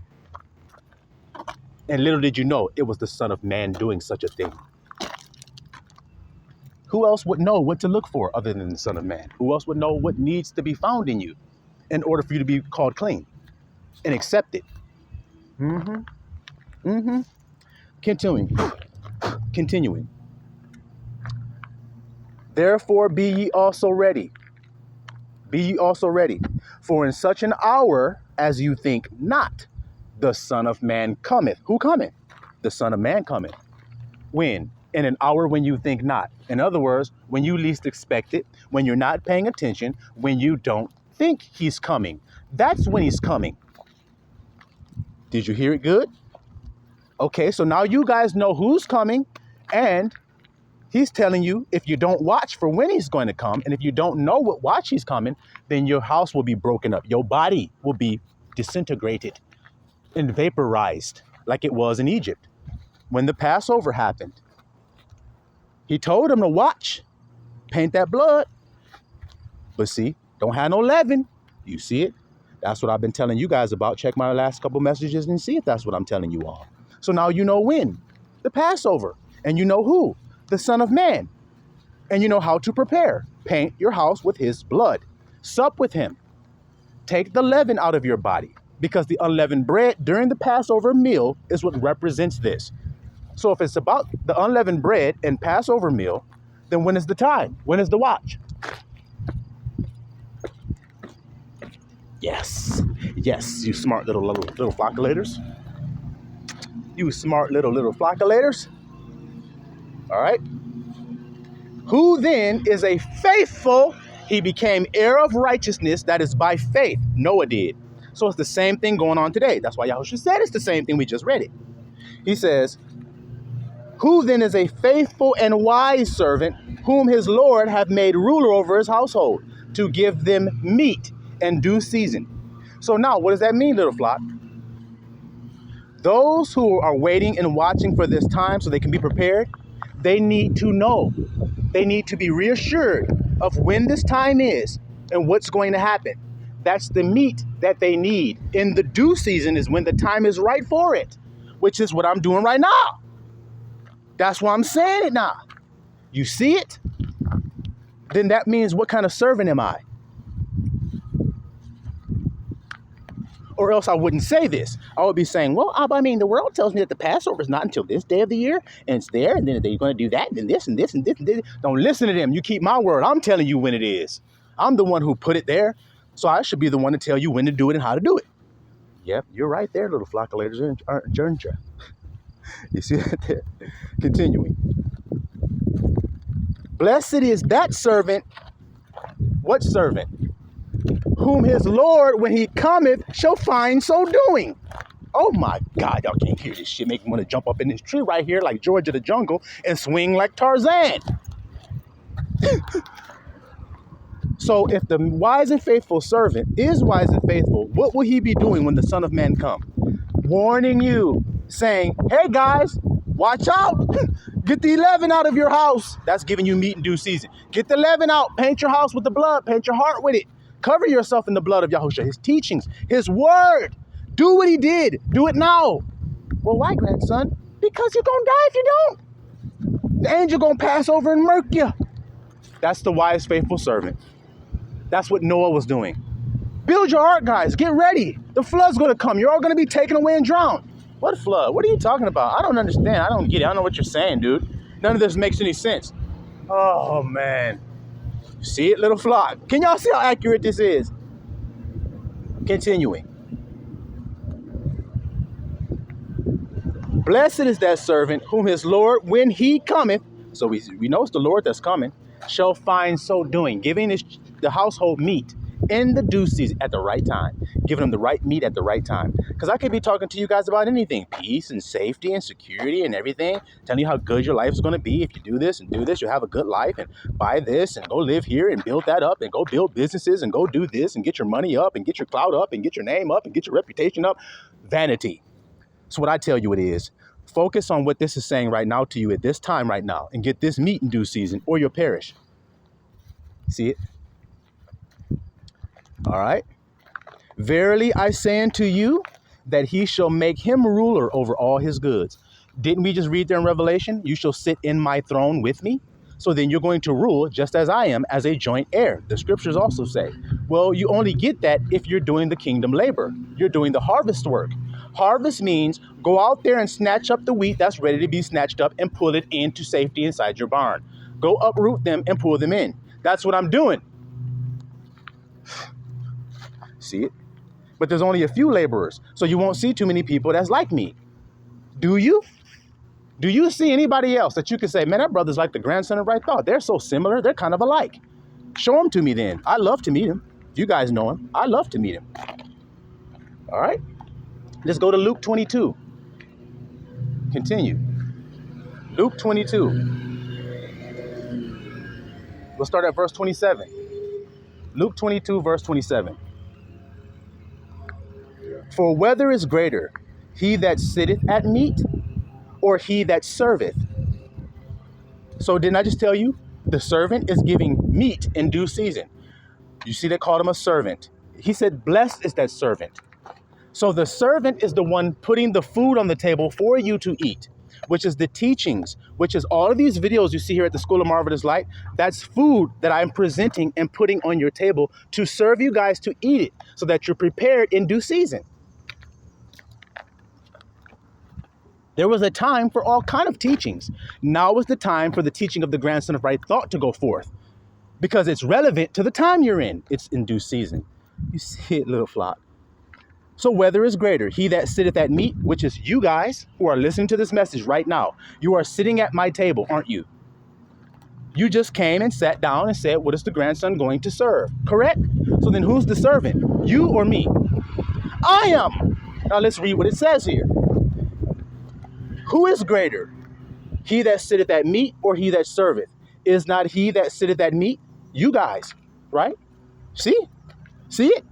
[SPEAKER 1] And little did you know, it was the Son of Man doing such a thing. Who else would know what to look for other than the Son of Man? Who else would know what needs to be found in you in order for you to be called clean and accepted? Continuing. Therefore be ye also ready. Be ye also ready. For in such an hour as you think not, the Son of Man cometh. Who cometh? The Son of Man cometh. When? In an hour when you think not. In other words, when you least expect it, when you're not paying attention, when you don't think he's coming. That's when he's coming. Did you hear it good? Okay, so now you guys know who's coming, and he's telling you if you don't watch for when he's going to come, and if you don't know what watch he's coming, then your house will be broken up. Your body will be disintegrated and vaporized like it was in Egypt when the Passover happened. He told him to watch, paint that blood. But see, don't have no leaven. You see it? That's what I've been telling you guys about. Check my last couple messages and see if that's what I'm telling you all. So now you know when. The Passover. And you know who? The Son of Man. And you know how to prepare. Paint your house with his blood. Sup with him. Take the leaven out of your body. Because the unleavened bread during the Passover meal is what represents this. So if it's about the unleavened bread and Passover meal, then when is the time? When is the watch? Yes, you smart little flockulators. You smart little flockulators. All right. Who then is a faithful? He became heir of righteousness that is by faith. Noah did. So it's the same thing going on today. That's why Yahushua said it's the same thing. We just read it. He says, who then is a faithful and wise servant whom his Lord hath made ruler over his household to give them meat in due season. So now, what does that mean, little flock? Those who are waiting and watching for this time so they can be prepared, they need to know. They need to be reassured of when this time is and what's going to happen. That's the meat that they need. In the due season is when the time is right for it, which is what I'm doing right now. That's why I'm saying it now. You see it? Then that means what kind of servant am I? Or else I wouldn't say this. I would be saying, well, I mean, the world tells me that the Passover is not until this day of the year, and it's there, and then they're going to do that, and then this, and this, and this, and this. Don't listen to them. You keep my word. I'm telling you when it is. I'm the one who put it there, so I should be the one to tell you when to do it and how to do it. Yep, you're right there, little flockulators, aren't you? You see that there? Continuing. Blessed is that servant. What servant? Whom his Lord, when he cometh, shall find so doing. Oh my God, y'all can't hear this shit. Make me want to jump up in this tree right here like George of the Jungle and swing like Tarzan. So if the wise and faithful servant is wise and faithful, what will he be doing when the Son of Man come? Warning you, saying, hey guys, watch out. Get the leaven out of your house. That's giving you meat in due season. Get the leaven out. Paint your house with the blood. Paint your heart with it. Cover yourself in the blood of Yahushua, his teachings, his word. Do what he did. Do it now. Well, why, grandson? Because you're going to die if you don't. The angel going to pass over and murk you. That's the wise, faithful servant. That's what Noah was doing. Build your ark, guys. Get ready. The flood's going to come. You're all going to be taken away and drowned. What flood? What are you talking about? I don't understand. I don't get it. I don't know what you're saying, dude. None of this makes any sense. Oh, man. See it, little flock? Can y'all see how accurate this is? Continuing. Blessed is that servant whom his Lord, when he cometh, so we know it's the Lord that's coming, shall find so doing, giving the household meat in the due season at the right time, giving them the right meat at the right time. Because I could be talking to you guys about anything, peace and safety and security and everything, telling you how good your life is going to be. If you do this and do this, you'll have a good life, and buy this and go live here and build that up and go build businesses and go do this and get your money up and get your clout up and get your name up and get your reputation up. Vanity. That's what I tell you it is. Focus on what this is saying right now to you at this time right now and get this meat in due season or you'll perish. See it? All right. Verily I say unto you that he shall make him ruler over all his goods. Didn't we just read there in Revelation? You shall sit in my throne with me. So then you're going to rule just as I am as a joint heir. The scriptures also say, well, you only get that if you're doing the kingdom labor. You're doing the harvest work. Harvest means go out there and snatch up the wheat that's ready to be snatched up and pull it into safety inside your barn. Go uproot them and pull them in. That's what I'm doing. See it? But there's only a few laborers, so you won't see too many people that's like me. Do you? Do you see anybody else that you can say, man, that brother's like the grandson of right thought? They're so similar. They're kind of alike. Show them to me then. I love to meet him. You guys know him. I love to meet him. All right. Let's go to Luke 22. Continue. Luke 22. We'll start at verse 27. Luke 22, verse 27. For whether is greater, he that sitteth at meat, or he that serveth? So didn't I just tell you? The servant is giving meat in due season. You see, they called him a servant. He said, blessed is that servant. So the servant is the one putting the food on the table for you to eat, which is the teachings, which is all of these videos you see here at the School of Marvelous Light. That's food that I'm presenting and putting on your table to serve you guys to eat it so that you're prepared in due season. There was a time for all kind of teachings. Now is the time for the teaching of the grandson of right thought to go forth because it's relevant to the time you're in. It's in due season. You see it, little flock. So whether is greater, he that sitteth at meat, which is you guys who are listening to this message right now. You are sitting at my table, aren't you? You just came and sat down and said, what is the grandson going to serve? Correct? So then who's the servant? You or me? I am. Now let's read what it says here. Who is greater, he that sitteth at meat or he that serveth? Is not he that sitteth at meat? You guys, right? See it?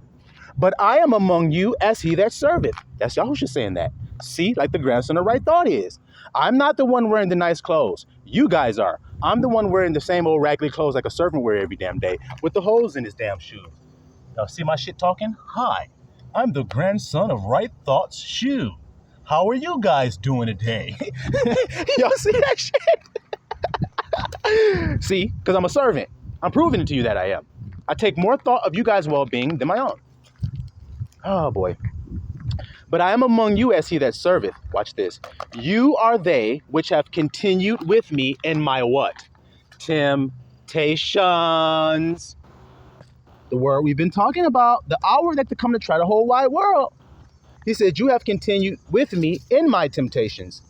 [SPEAKER 1] But I am among you as he that serveth. That's Yahushua saying that. See, like the grandson of right thought is. I'm not the one wearing the nice clothes. You guys are. I'm the one wearing the same old raggedy clothes like a servant wear every damn day with the holes in his damn shoes. Y'all see my shit talking? Hi, I'm the grandson of right thought's shoe. How are you guys doing today? Y'all see that shit? See, because I'm a servant. I'm proving it to you that I am. I take more thought of you guys' well-being than my own. Oh, boy. But I am among you as he that serveth. Watch this. You are they which have continued with me in my what? Temptations. The word we've been talking about. The hour that to come to try the whole wide world. He said, you have continued with me in my temptations,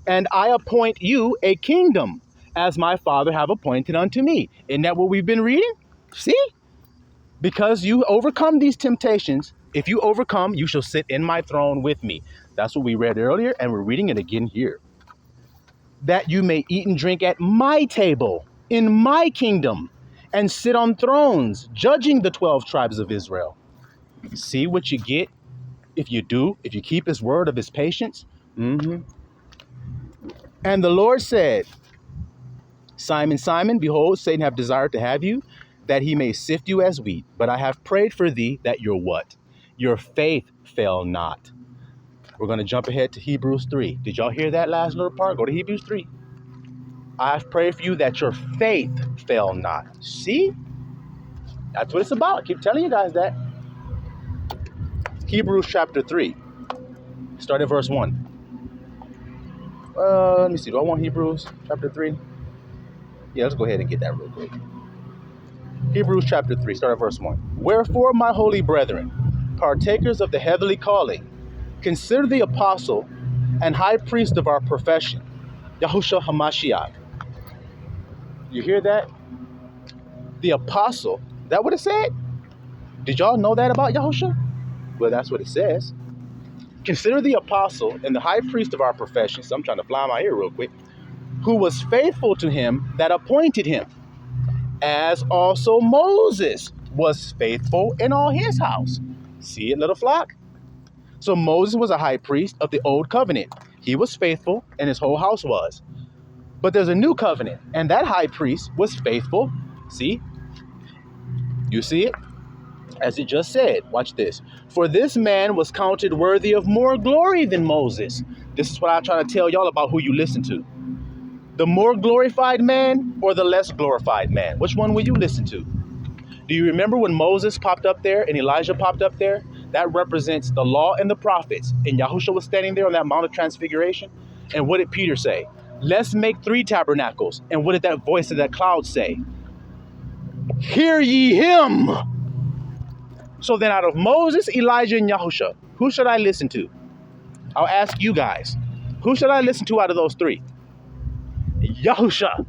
[SPEAKER 1] and I appoint you a kingdom, as my Father have appointed unto me. Isn't that what we've been reading? See? Because you overcome these temptations, if you overcome, you shall sit in my throne with me. That's what we read earlier, and we're reading it again here. That you may eat and drink at my table, in my kingdom, and sit on thrones, judging the 12 tribes of Israel. See what you get? If you keep his word of his patience. And the Lord said, Simon, Simon, behold, Satan hath desired to have you, that he may sift you as wheat. But I have prayed for thee that your what? Your faith fail not. We're going to jump ahead to Hebrews 3. Did y'all hear that last little part? Go to Hebrews 3. I have prayed for you that your faith fail not. See? That's what it's about. I keep telling you guys that. Hebrews chapter 3. Start at verse 1. Let me see. Do I want Hebrews chapter 3? Yeah, let's go ahead and get that real quick. Hebrews chapter 3, start at verse 1. Wherefore, my holy brethren, partakers of the heavenly calling, consider the apostle and high priest of our profession, Yahushua HaMashiach. You hear that? The apostle. Is that what it said? Did y'all know that about Yahushua? Well, that's what it says. Consider the apostle and the high priest of our profession. So I'm trying to fly my ear real quick. Who was faithful to him that appointed him, as also Moses was faithful in all his house. See it, little flock? So Moses was a high priest of the old covenant. He was faithful, and his whole house was. But there's a new covenant, and that high priest was faithful. See? You see it? As it just said, watch this. For this man was counted worthy of more glory than Moses. This is what I try to tell y'all about who you listen to. The more glorified man or the less glorified man? Which one will you listen to? Do you remember when Moses popped up there and Elijah popped up there? That represents the law and the prophets. And Yahushua was standing there on that Mount of Transfiguration. And what did Peter say? Let's make 3 tabernacles. And what did that voice of that cloud say? Hear ye him. So then out of Moses, Elijah, and Yahushua, who should I listen to? I'll ask you guys. Who should I listen to out of those 3? Yahushua,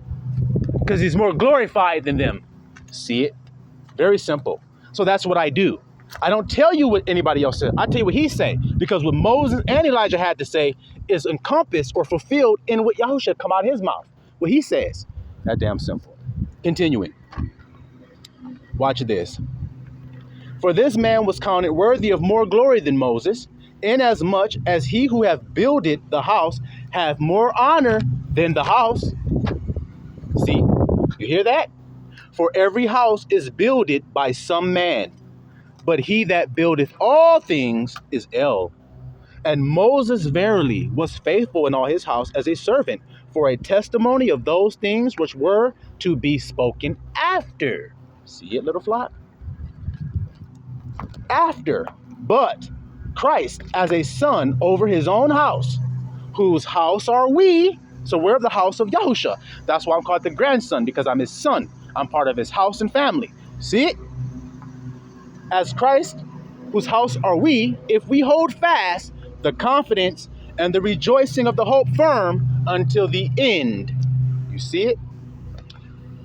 [SPEAKER 1] because he's more glorified than them. See it? Very simple. So that's what I do. I don't tell you what anybody else said. I tell you what he say, because what Moses and Elijah had to say is encompassed or fulfilled in what Yahushua come out of his mouth. What he says. That damn simple. Continuing. Watch this. For this man was counted worthy of more glory than Moses, inasmuch as he who hath builded the house hath more honor than the house. See, you hear that? For every house is builded by some man, but he that buildeth all things is El. And Moses verily was faithful in all his house as a servant, for a testimony of those things which were to be spoken after. See it, little flock? After, but Christ as a son over his own house, whose house are we. So we're of the house of Yahushua. That's why I'm called the grandson, because I'm his son. I'm part of his house and family. See it? As Christ, whose house are we, if we hold fast the confidence and the rejoicing of the hope firm until the end. You see it?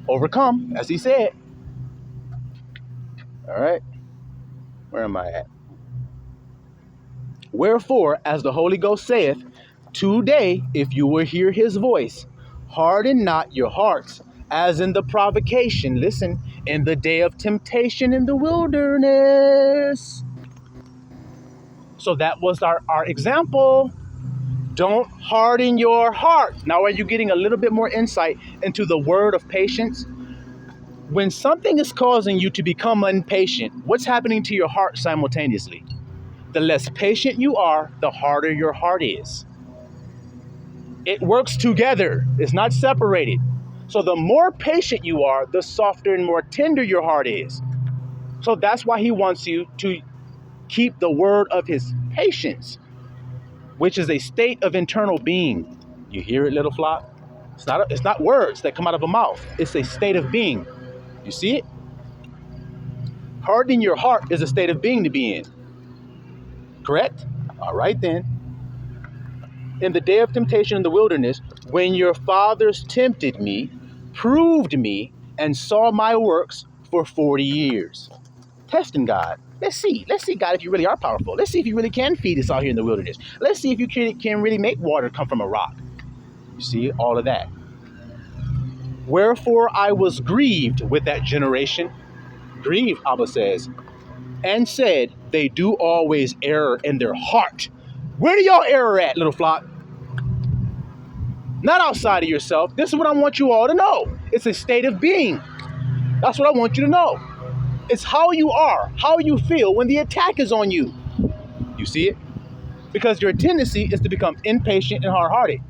[SPEAKER 1] Overcome, as he said. All right. Where am I at? Wherefore, as the Holy Ghost saith, today, if you will hear his voice, harden not your hearts, as in the provocation, listen, in the day of temptation in the wilderness. So that was our example. Don't harden your heart. Now, are you getting a little bit more insight into the word of patience? When something is causing you to become impatient, what's happening to your heart simultaneously? The less patient you are, the harder your heart is. It works together. It's not separated. So the more patient you are, the softer and more tender your heart is. So that's why he wants you to keep the word of his patience, which is a state of internal being. You hear it, little flock? It's not words that come out of a mouth. It's a state of being. You see it? Hardening your heart is a state of being to be in. Correct? All right then. In the day of temptation in the wilderness, when your fathers tempted me, proved me, and saw my works for 40 years. Testing God. Let's see, God, if you really are powerful. Let's see if you really can feed us out here in the wilderness. Let's see if you can really make water come from a rock. You see, all of that. Wherefore I was grieved with that generation. Grieved, Abba says, and said, they do always err in their heart. Where do y'all error at, little flock? Not outside of yourself. This is what I want you all to know. It's a state of being. That's what I want you to know. It's how you are, how you feel when the attack is on you. You see it? Because your tendency is to become impatient and hard-hearted.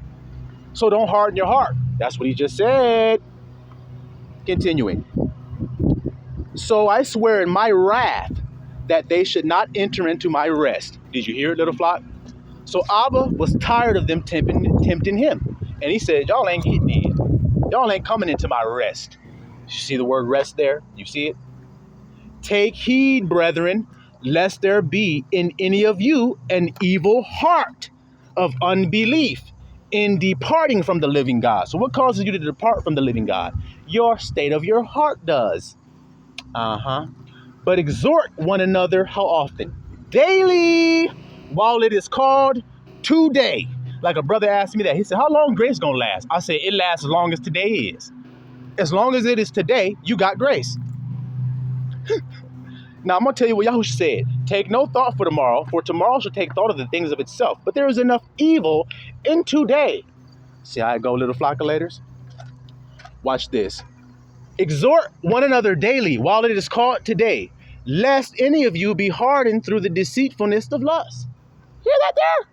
[SPEAKER 1] So don't harden your heart. That's what he just said. Continuing. So I swear in my wrath that they should not enter into my rest. Did you hear it, little flock? So Abba was tired of them tempting him. And he said, y'all ain't getting in. Y'all ain't coming into my rest. You see the word rest there? You see it? Take heed, brethren, lest there be in any of you an evil heart of unbelief in departing from the living God. So what causes you to depart from the living God? Your state of your heart does. But exhort one another how often? Daily, while it is called today. Like a brother asked me that. He said, how long grace gonna last? I said, it lasts as long as today is. As long as it is today, you got grace. Now, I'm going to tell you what Yahushua said. Take no thought for tomorrow shall take thought of the things of itself. But there is enough evil in today. See how I go, little flockulators? Watch this. Exhort one another daily while it is called today, lest any of you be hardened through the deceitfulness of lust. Hear that there?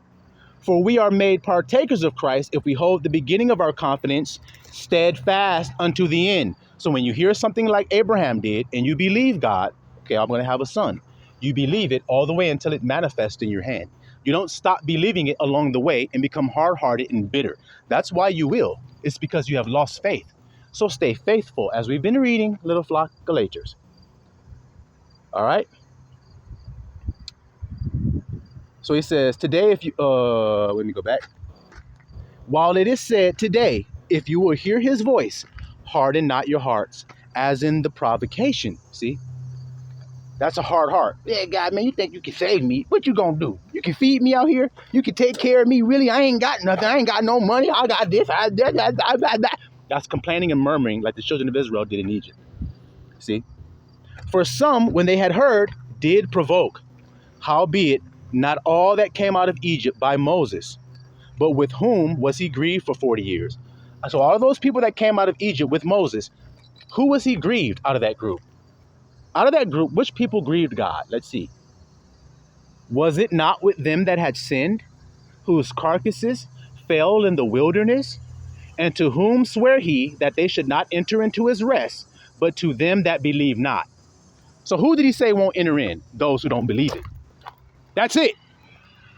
[SPEAKER 1] For we are made partakers of Christ if we hold the beginning of our confidence steadfast unto the end. So when you hear something like Abraham did and you believe God, okay, I'm going to have a son. You believe it all the way until it manifests in your hand. You don't stop believing it along the way and become hard-hearted and bitter. That's why you will. It's because you have lost faith. So stay faithful as we've been reading, little flockulators. All right? So he says, today if you, let me go back. While it is said today, if you will hear his voice, harden not your hearts, as in the provocation. See? That's a hard heart. Yeah, God, man, you think you can save me? What you gonna do? You can feed me out here? You can take care of me? Really? I ain't got nothing. I ain't got no money. I got this. That's complaining and murmuring like the children of Israel did in Egypt. See? For some, when they had heard, did provoke. Howbeit, not all that came out of Egypt by Moses, but with whom was he grieved for 40 years? So all of those people that came out of Egypt with Moses, who was he grieved out of that group? Out of that group, which people grieved God? Let's see. Was it not with them that had sinned, whose carcasses fell in the wilderness? And to whom sware he that they should not enter into his rest, but to them that believe not? So who did he say won't enter in? Those who don't believe it. That's it.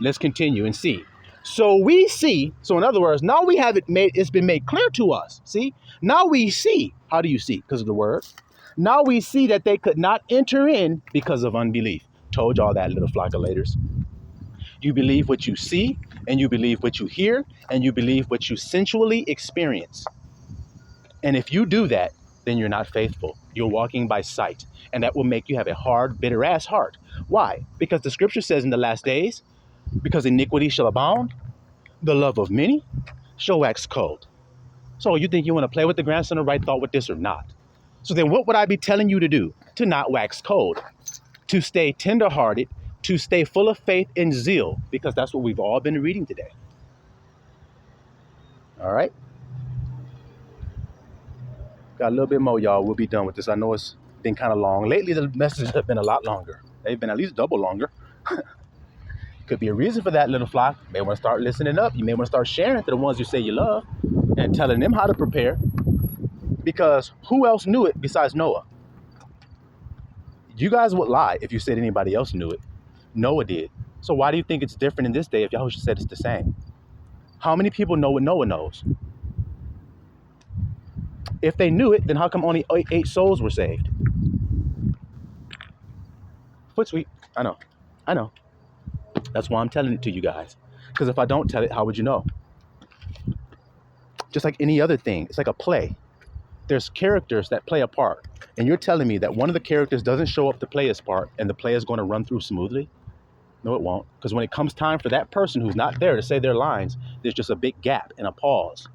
[SPEAKER 1] Let's continue and see. So we see, so in other words, now we have it made, it's been made clear to us. See, now we see. How do you see? Because of the word. Now we see that they could not enter in because of unbelief. Told y'all that, little flockulators. You believe what you see, and you believe what you hear, and you believe what you sensually experience. And if you do that, then you're not faithful. You're walking by sight, and that will make you have a hard, bitter ass heart. Why? Because the scripture says in the last days, because iniquity shall abound, the love of many shall wax cold. So you think you want to play with the grandson of right thought with this or not? So then what would I be telling you to do? To not wax cold, to stay tenderhearted, to stay full of faith and zeal, because that's what we've all been reading today. All right. Got a little bit more, y'all. We'll be done with this. I know it's been kind of long. Lately, the messages have been a lot longer. They've been at least double longer. Could be a reason for that, little flock. You may want to start listening up. You may want to start sharing to the ones you say you love and telling them how to prepare. Because who else knew it besides Noah? You guys would lie if you said anybody else knew it. Noah did. So why do you think it's different in this day if Yahushua said it's the same? How many people know what Noah knows? If they knew it, then how come only 8 souls were saved? Foot sweet. I know. That's why I'm telling it to you guys. Because if I don't tell it, how would you know? Just like any other thing. It's like a play. There's characters that play a part. And you're telling me that one of the characters doesn't show up to play his part and the play is going to run through smoothly? No, it won't. Because when it comes time for that person who's not there to say their lines, there's just a big gap and a pause.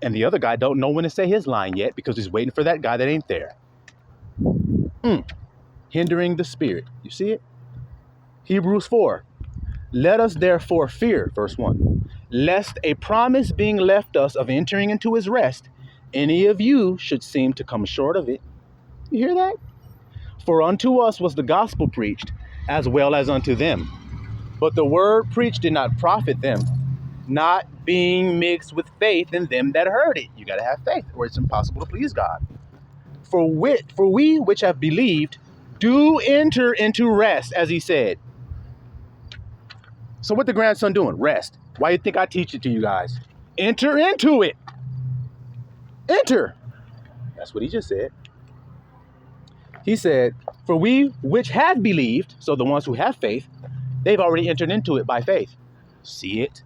[SPEAKER 1] And the other guy don't know when to say his line yet because he's waiting for that guy that ain't there. Hindering the spirit. You see it? Hebrews 4. Let us therefore fear, verse 1, lest a promise being left us of entering into his rest, any of you should seem to come short of it. You hear that? For unto us was the gospel preached, as well as unto them. But the word preached did not profit them, not being mixed with faith in them that heard it. You got to have faith, or it's impossible to please God. For we which have believed do enter into rest, as he said. So what the grandson doing? Rest. Why do you think I teach it to you guys? Enter into it. Enter. That's what he just said. He said, for we which have believed, so the ones who have faith, they've already entered into it by faith. See it?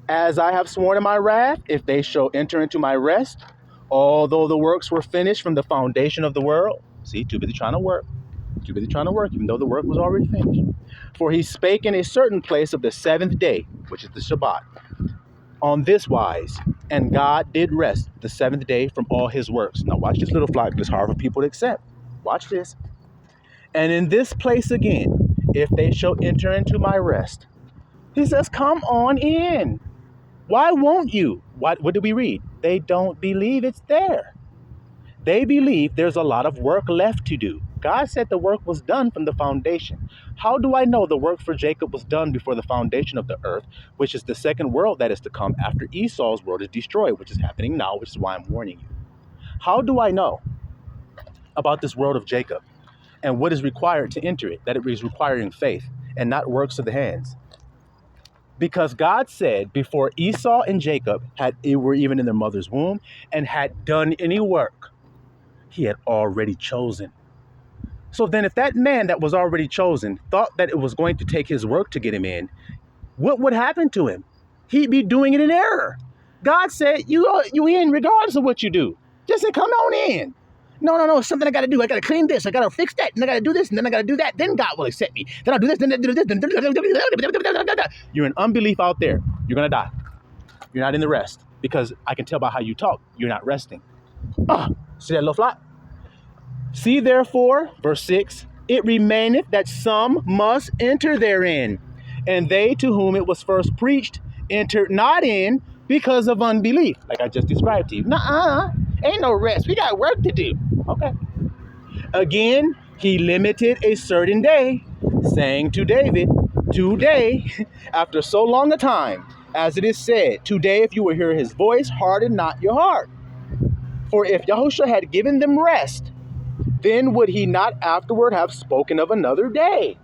[SPEAKER 1] As I have sworn in my wrath, if they shall enter into my rest, although the works were finished from the foundation of the world. See, too busy trying to work. Too busy trying to work, even though the work was already finished. For he spake in a certain place of the seventh day, which is the Shabbat, on this wise, and God did rest the seventh day from all his works. Now watch this little flock, it's hard for people to accept. Watch this. And in this place again, if they shall enter into my rest, he says, come on in. Why won't you? What did we read? They don't believe it's there. They believe there's a lot of work left to do. God said the work was done from the foundation. How do I know the work for Jacob was done before the foundation of the earth, which is the second world that is to come after Esau's world is destroyed, which is happening now, which is why I'm warning you. How do I know about this world of Jacob and what is required to enter it, that it is requiring faith and not works of the hands? Because God said before Esau and Jacob were even in their mother's womb and had done any work, he had already chosen. So then if that man that was already chosen thought that it was going to take his work to get him in, what would happen to him? He'd be doing it in error. God said, you in regardless of what you do. Just say, come on in. No, something I got to do. I got to clean this. I got to fix that. And I got to do this. And then I got to do that. Then God will accept me. Then I'll do this. Then I'll do this. You're in unbelief out there. You're going to die. You're not in the rest. Because I can tell by how you talk, you're not resting. See that little flop? See, therefore, verse 6, it remaineth that some must enter therein. And they to whom it was first preached entered not in because of unbelief. Like I just described to you. Nuh-uh. Ain't no rest. We got work to do. Okay. Again, he limited a certain day, saying to David, today, after so long a time, as it is said, today, if you will hear his voice, harden not your heart. For if Yahushua had given them rest, then would he not afterward have spoken of another day?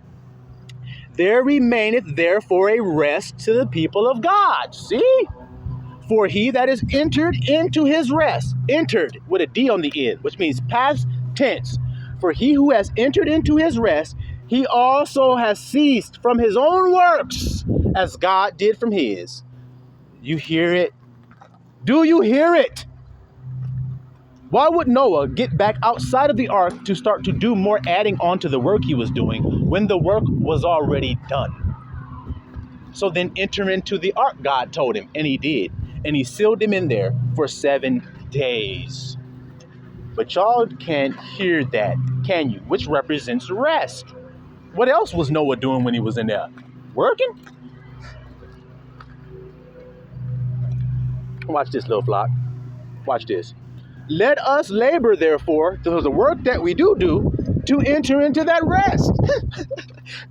[SPEAKER 1] There remaineth therefore a rest to the people of God. See? For he that is entered into his rest, entered with a D on the end, which means past tense. For he who has entered into his rest, he also has ceased from his own works, as God did from his. You hear it? Do you hear it? Why would Noah get back outside of the ark to start to do more adding on to the work he was doing when the work was already done? So then enter into the ark, God told him, and he did. And he sealed him in there for 7 days. But y'all can't hear that, can you? Which represents rest. What else was Noah doing when he was in there? Working? Watch this, little flock. Watch this. Let us labor, therefore, to the work that we do, to enter into that rest.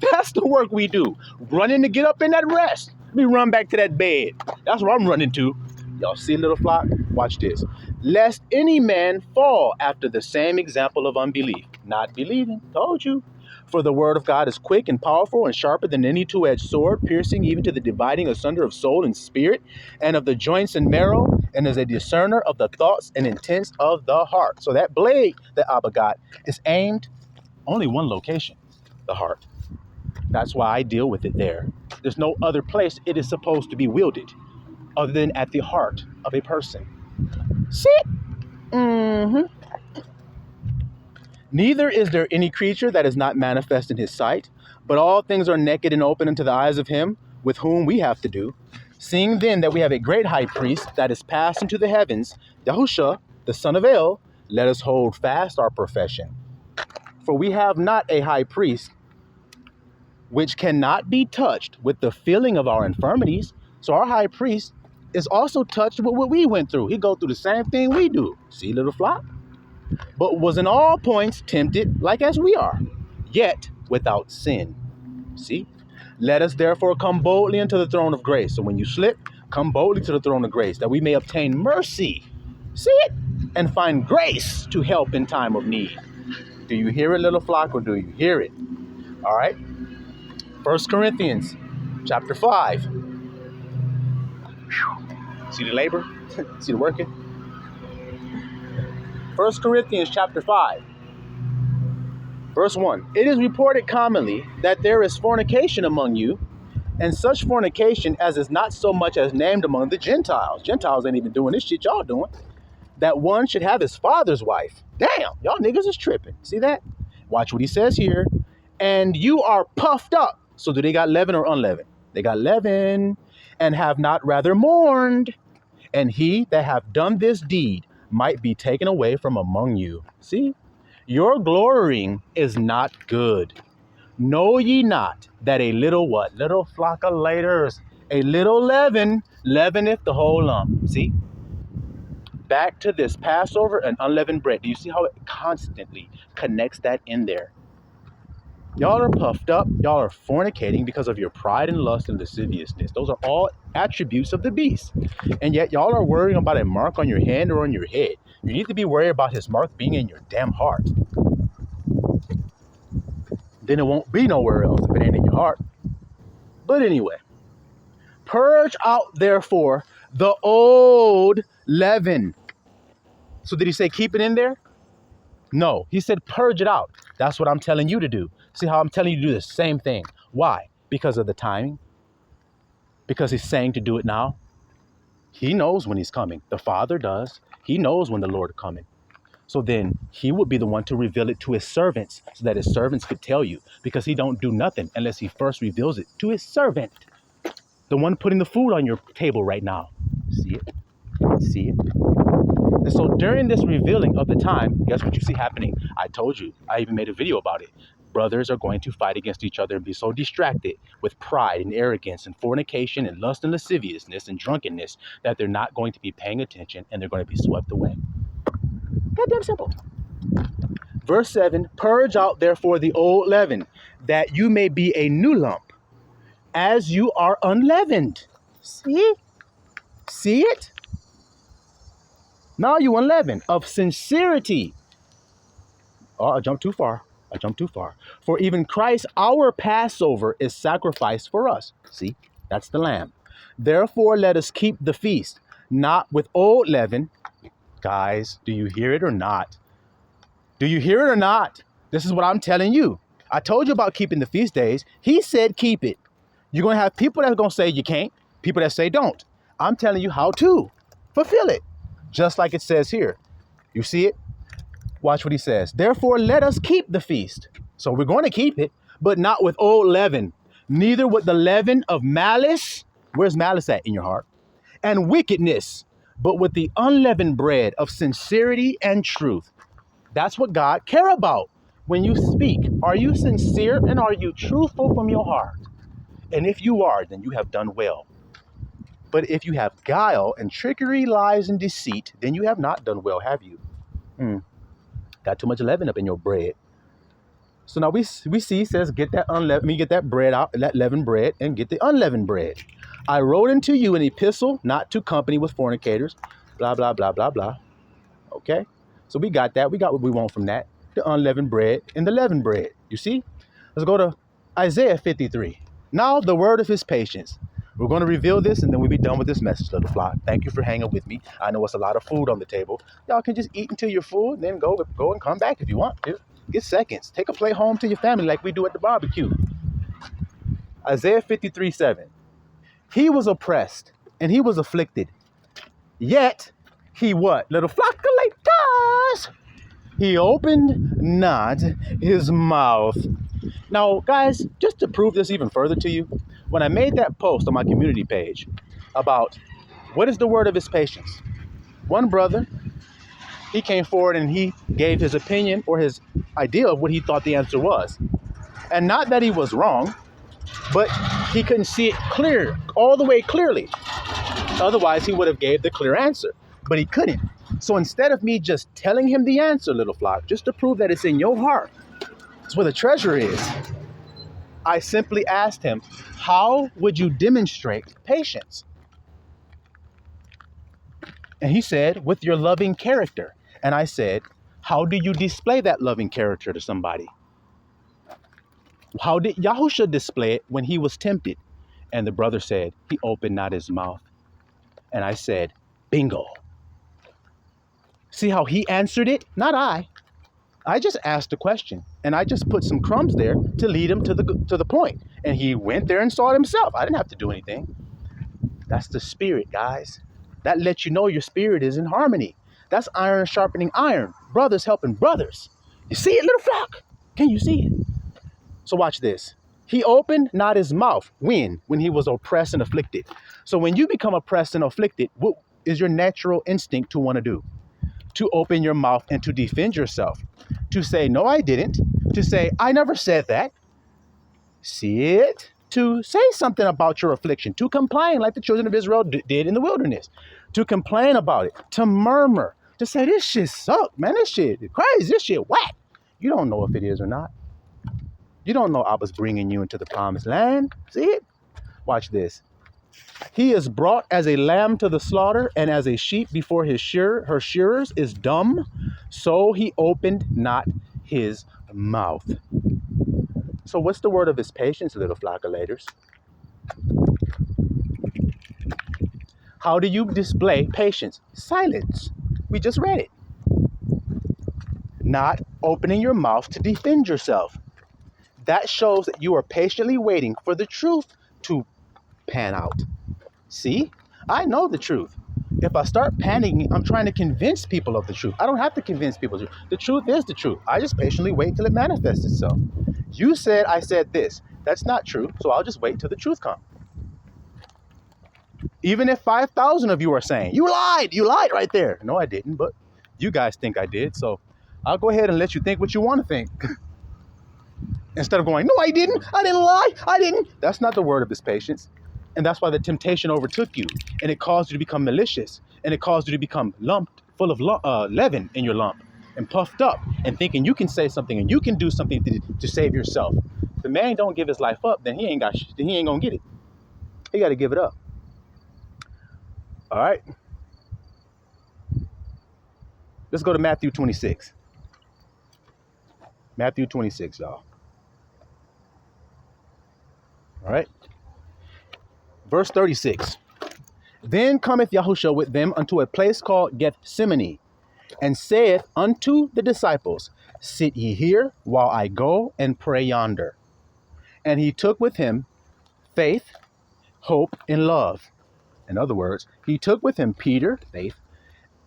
[SPEAKER 1] That's the work we do. Running to get up in that rest. Let me run back to that bed. That's where I'm running to. Y'all see, little flock? Watch this. Lest any man fall after the same example of unbelief. Not believing. Told you. For the word of God is quick and powerful and sharper than any two-edged sword, piercing even to the dividing asunder of soul and spirit, and of the joints and marrow, and is a discerner of the thoughts and intents of the heart. So that blade that Abba got is aimed only one location, the heart. That's why I deal with it there. There's no other place it is supposed to be wielded other than at the heart of a person. Sit. Neither is there any creature that is not manifest in his sight, but all things are naked and open unto the eyes of him with whom we have to do. Seeing then that we have a great high priest that is passed into the heavens, Yahushua, the son of El, let us hold fast our profession. For we have not a high priest which cannot be touched with the feeling of our infirmities. So our high priest is also touched with what we went through. He go through the same thing we do. See, little flock? But was in all points tempted like as we are, yet without sin. See? Let us therefore come boldly into the throne of grace. So when you slip, come boldly to the throne of grace, that we may obtain mercy. See it? And find grace to help in time of need. Do you hear it, little flock, or do you hear it? All right. 1 Corinthians chapter 5. See the labor? See the working? 1 Corinthians chapter 5. Verse 1. It is reported commonly that there is fornication among you, and such fornication as is not so much as named among the Gentiles. Gentiles ain't even doing this shit y'all doing. That one should have his father's wife. Damn, y'all niggas is tripping. See that? Watch what he says here. And you are puffed up. So do they got leaven or unleavened? They got leaven, and have not rather mourned. And he that hath done this deed might be taken away from among you. See? Your glorying is not good. Know ye not that a little what? Little flock of laters, a little leaven leaveneth the whole lump. See? Back to this Passover and unleavened bread. Do you see how it constantly connects that in there? Y'all are puffed up. Y'all are fornicating because of your pride and lust and lasciviousness. Those are all attributes of the beast. And yet y'all are worrying about a mark on your hand or on your head. You need to be worried about his mark being in your damn heart. Then it won't be nowhere else if it ain't in your heart. But anyway, purge out therefore the old leaven. So did he say keep it in there? No, he said purge it out. That's what I'm telling you to do. See how I'm telling you to do the same thing. Why? Because of the timing. Because he's saying to do it now. He knows when he's coming. The Father does. He knows when the Lord is coming. So then he would be the one to reveal it to his servants so that his servants could tell you, because he don't do nothing unless he first reveals it to his servant. The one putting the food on your table right now. See it? See it? And so during this revealing of the time, guess what you see happening? I told you, I even made a video about it. Brothers are going to fight against each other and be so distracted with pride and arrogance and fornication and lust and lasciviousness and drunkenness that they're not going to be paying attention and they're going to be swept away. Goddamn simple. Verse 7, purge out therefore the old leaven, that you may be a new lump, as you are unleavened. See? See it? Now you unleavened of sincerity. Oh, I jumped too far. I jumped too far. For even Christ, our Passover, is sacrificed for us. See, that's the lamb. Therefore, let us keep the feast, not with old leaven. Guys, do you hear it or not? Do you hear it or not? This is what I'm telling you. I told you about keeping the feast days. He said keep it. You're going to have people that are going to say you can't, people that say don't. I'm telling you how to fulfill it, just like it says here. You see it? Watch what he says. Therefore, let us keep the feast. So we're going to keep it, but not with old leaven, neither with the leaven of malice. Where's malice at in your heart? And wickedness, but with the unleavened bread of sincerity and truth. That's what God cares about when you speak. Are you sincere and are you truthful from your heart? And if you are, then you have done well. But if you have guile and trickery, lies and deceit, then you have not done well, have you? Got too much leaven up in your bread. So now we see, it says, get that unleavened, get that bread out, that leavened bread, and get the unleavened bread. I wrote unto you an epistle, not to company with fornicators, blah, blah, blah, blah, blah. Okay? So we got that. We got what we want from that. The unleavened bread and the leavened bread. You see? Let's go to Isaiah 53. Now the word of his patience. We're going to reveal this and then we'll be done with this message, little flock. Thank you for hanging with me. I know it's a lot of food on the table. Y'all can just eat until you're full and then go and come back if you want to. Get seconds. Take a plate home to your family like we do at the barbecue. Isaiah 53:7. He was oppressed and he was afflicted. Yet he what? Little flockulators. He opened not his mouth. Now, guys, just to prove this even further to you, when I made that post on my community page about what is the word of his patience, one brother, he came forward and he gave his opinion or his idea of what he thought the answer was. And not that he was wrong, but he couldn't see it clear, all the way clearly. Otherwise, he would have gave the clear answer, but he couldn't. So instead of me just telling him the answer, little flock, just to prove that it's in your heart, it's where the treasure is, I simply asked him, how would you demonstrate patience? And he said, with your loving character. And I said, how do you display that loving character to somebody? How did Yahusha display it when he was tempted? And the brother said, he opened not his mouth. And I said, bingo. See how he answered it? Not I. I just asked a question, and I just put some crumbs there to lead him to the point. And he went there and saw it himself. I didn't have to do anything. That's the spirit, guys. That lets you know your spirit is in harmony. That's iron sharpening iron. Brothers helping brothers. You see it, little flock? Can you see it? So watch this. He opened not his mouth. When? When he was oppressed and afflicted. So when you become oppressed and afflicted, what is your natural instinct to want to do? To open your mouth and to defend yourself. To say, no, I didn't. To say, I never said that. See it? To say something about your affliction. To complain like the children of Israel did in the wilderness. To complain about it. To murmur. To say, this shit sucks, man. This shit is crazy. This shit whack. You don't know if it is or not. You don't know I was bringing you into the promised land. See it? Watch this. He is brought as a lamb to the slaughter, and as a sheep before her shearers is dumb, so he opened not his mouth. So what's the word of his patience, little flockulators? How do you display patience? Silence. We just read it. Not opening your mouth to defend yourself. That shows that you are patiently waiting for the truth to pan out. See, I know the truth. If I start panicking, I'm trying to convince people of the truth. I don't have to convince people of the truth. The truth is the truth. I just patiently wait till it manifests itself. You said I said this. That's not true, so I'll just wait till the truth comes. Even if 5,000 of you are saying, you lied right there. No, I didn't, but you guys think I did, so I'll go ahead and let you think what you want to think. Instead of going, no, I didn't lie, I didn't. That's not the word of his patience. And that's why the temptation overtook you. And it caused you to become malicious. And it caused you to become lumped, full of leaven in your lump. And puffed up. And thinking you can say something and you can do something to save yourself. If the man don't give his life up, then he ain't going to get it. He got to give it up. All right. Let's go to Matthew 26. Matthew 26, y'all. All right. Verse 36. Then cometh Yahushua with them unto a place called Gethsemane, and saith unto the disciples, sit ye here while I go and pray yonder. And he took with him faith, hope, and love. In other words, he took with him Peter, faith,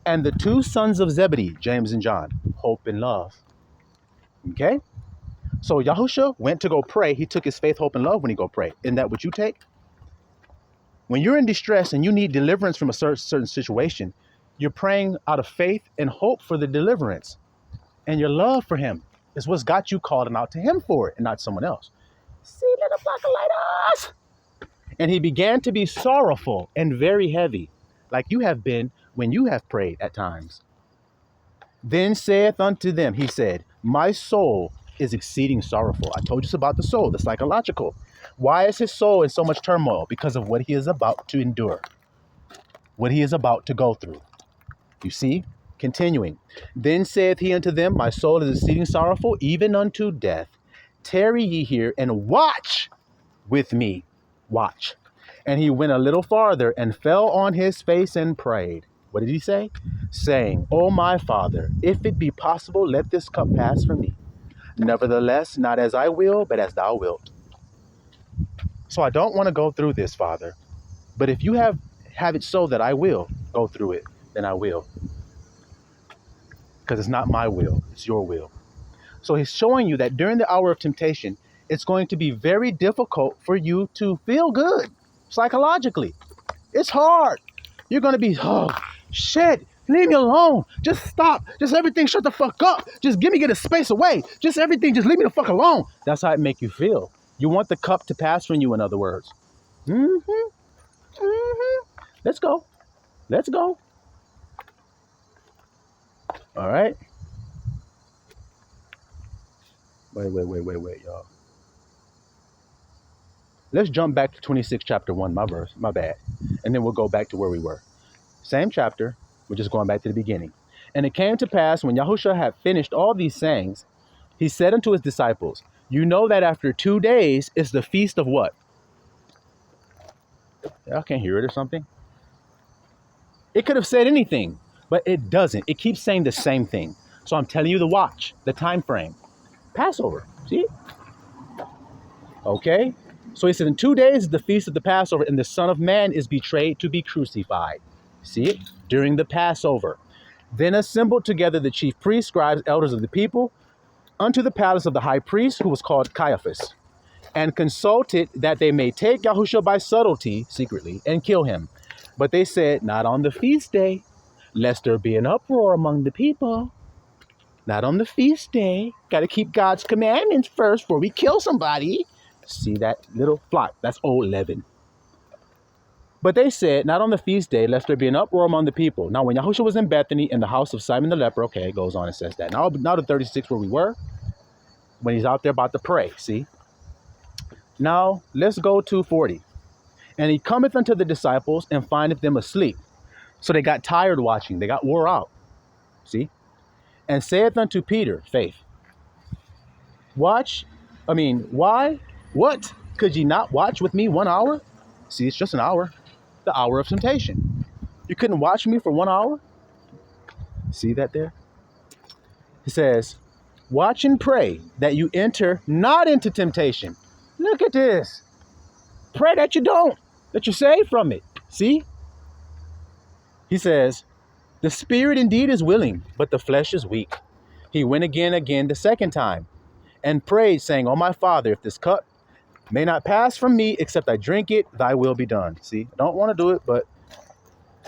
[SPEAKER 1] and the two sons of Zebedee, James and John, hope and love. Okay? So Yahushua went to go pray. He took his faith, hope, and love when he go pray. Isn't that what you take? When you're in distress and you need deliverance from a certain situation, you're praying out of faith and hope for the deliverance. And your love for him is what's got you calling out to him for it and not someone else. See, little flockulators. And he began to be sorrowful and very heavy, like you have been when you have prayed at times. Then saith unto them, he said, my soul is exceeding sorrowful. I told you about the soul, the psychological. Why is his soul in so much turmoil? Because of what he is about to endure, what he is about to go through. You see, continuing. Then saith he unto them, my soul is exceeding sorrowful, even unto death. Tarry ye here and watch with me. Watch. And he went a little farther and fell on his face and prayed. What did he say? Saying, O my Father, if it be possible, let this cup pass from me. Nevertheless, not as I will, but as thou wilt. So I don't want to go through this, Father. But if you have it so that I will go through it, then I will. Because it's not my will, it's your will. So he's showing you that during the hour of temptation, it's going to be very difficult for you to feel good psychologically. It's hard. You're going to be, oh, shit, leave me alone. Just stop. Just everything shut the fuck up. Just get a space away. Just everything, just leave me the fuck alone. That's how it make you feel. You want the cup to pass from you, in other words. Let's go. Let's go. All right. Wait, y'all. Let's jump back to 26, chapter 1, my bad. And then we'll go back to where we were. Same chapter, we're just going back to the beginning. And it came to pass, when Yahushua had finished all these sayings, he said unto his disciples, you know that after 2 days is the feast of what? Y'all can't hear it or something? It could have said anything, but it doesn't. It keeps saying the same thing. So I'm telling you the watch, the time frame. Passover. See? Okay. So he said, in 2 days is the feast of the Passover, and the Son of Man is betrayed to be crucified. See it? During the Passover. Then assembled together the chief priests, scribes, elders of the people, unto the palace of the high priest, who was called Caiaphas, and consulted that they may take Yahushua by subtlety, secretly, and kill him. But they said, not on the feast day, lest there be an uproar among the people. Not on the feast day. Got to keep God's commandments first before we kill somebody. See that little flock? That's old leaven. But they said, not on the feast day, lest there be an uproar among the people. Now, when Yahushua was in Bethany in the house of Simon the leper, okay, it goes on and says that. Now to 36 where we were, when he's out there about to pray, see? Now, let's go to 40. And he cometh unto the disciples and findeth them asleep. So they got tired watching. They got wore out. See? And saith unto Peter, faith, why? What? Could ye not watch with me 1 hour? See, it's just an hour. The hour of temptation. You couldn't watch me for 1 hour? See that there? It says, watch and pray that you enter not into temptation. Look at this. Pray that you don't, that you're saved from it. See? He says, the spirit indeed is willing, but the flesh is weak. He went again the second time and prayed, saying, O my Father, if this cup may not pass from me except I drink it, thy will be done. See, I don't want to do it, but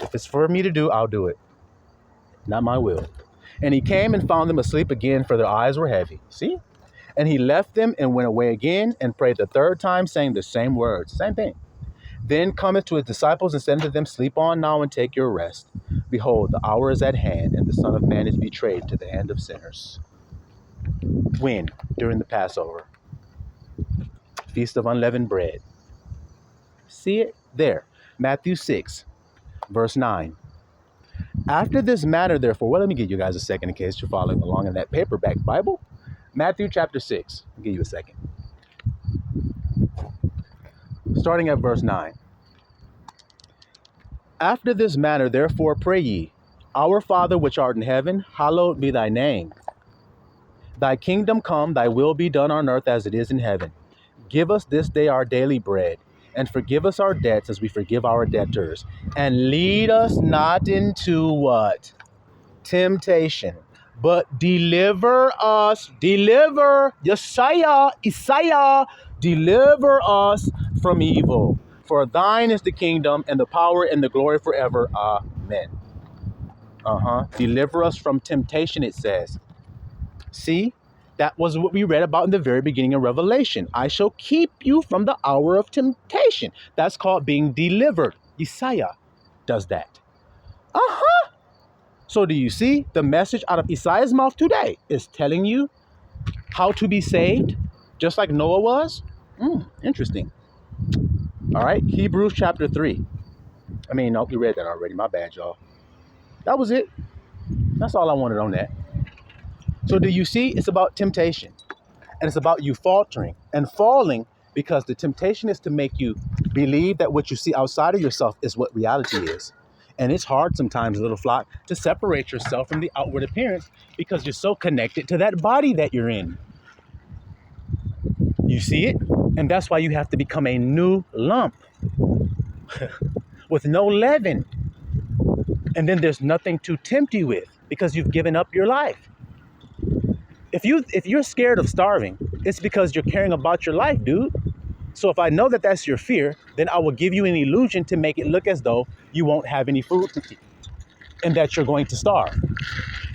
[SPEAKER 1] if it's for me to do, I'll do it. Not my will. And he came and found them asleep again, for their eyes were heavy. See? And he left them and went away again and prayed the third time, saying the same words. Same thing. Then cometh to his disciples and said unto them, sleep on now and take your rest. Behold, the hour is at hand, and the Son of Man is betrayed to the hand of sinners. When? During the Passover. Feast of Unleavened Bread. See it? There. Matthew 6, verse 9. After this manner, therefore, well, let me give you guys a second in case you're following along in that paperback Bible. Matthew chapter 6. I'll give you a second. Starting at verse 9. After this manner, therefore, pray ye, Our Father which art in heaven, hallowed be thy name. Thy kingdom come, thy will be done on earth as it is in heaven. Give us this day our daily bread, and forgive us our debts as we forgive our debtors. And lead us not into what? Temptation, but deliver us, Isaiah, deliver us from evil. For thine is the kingdom and the power and the glory forever. Amen. Deliver us from temptation, it says. See, that was what we read about in the very beginning of Revelation. I shall keep you from the hour of temptation. That's called being delivered. Isaiah does that. So do you see the message out of Isaiah's mouth today is telling you how to be saved, just like Noah was? Interesting. All right, Hebrews chapter 3. No, we read that already. My bad, y'all. That was it. That's all I wanted on that. So do you see? It's about temptation. And it's about you faltering and falling because the temptation is to make you believe that what you see outside of yourself is what reality is. And it's hard sometimes, little flock, to separate yourself from the outward appearance because you're so connected to that body that you're in. You see it? And that's why you have to become a new lump with no leaven. And then there's nothing to tempt you with because you've given up your life. If you're scared of starving, it's because you're caring about your life, dude. So if I know that that's your fear, then I will give you an illusion to make it look as though you won't have any food to eat and that you're going to starve.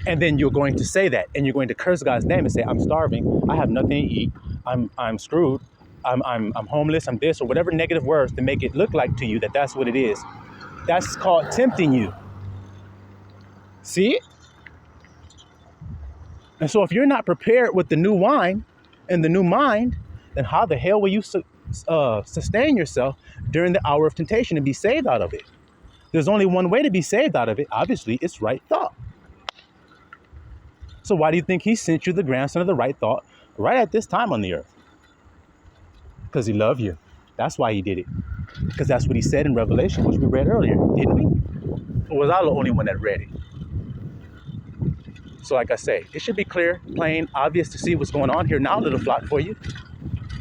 [SPEAKER 1] And then you're going to say that and you're going to curse God's name and say, I'm starving. I have nothing to eat. I'm screwed. I'm homeless. I'm this or whatever negative words to make it look like to you that that's what it is. That's called tempting you. See? And so if you're not prepared with the new wine and the new mind, then how the hell will you sustain yourself during the hour of temptation and be saved out of it? There's only one way to be saved out of it. Obviously, it's right thought. So why do you think he sent you the grandson of the right thought right at this time on the earth? Because he loved you. That's why he did it. Because that's what he said in Revelation, which we read earlier, didn't we? Or was I the only one that read it? So like I say, it should be clear, plain, obvious to see what's going on here now, little flock, for you.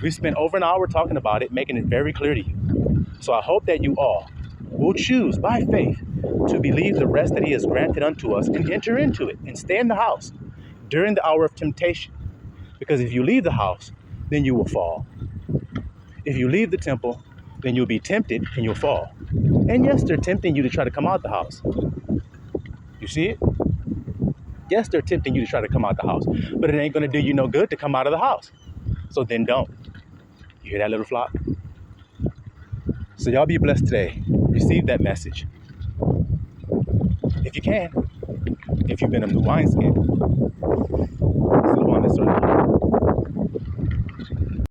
[SPEAKER 1] We spent over an hour talking about it, making it very clear to you. So I hope that you all will choose by faith to believe the rest that he has granted unto us and enter into it and stay in the house during the hour of temptation. Because if you leave the house, then you will fall. If you leave the temple, then you'll be tempted and you'll fall. And yes, they're tempting you to try to come out the house. You see it? Yes, they're tempting you to try to come out the house, but it ain't going to do you no good to come out of the house. So then don't. You hear that, little flock? So y'all be blessed today. Receive that message. If you can. If you've been a new wineskin. It's the one that's sort of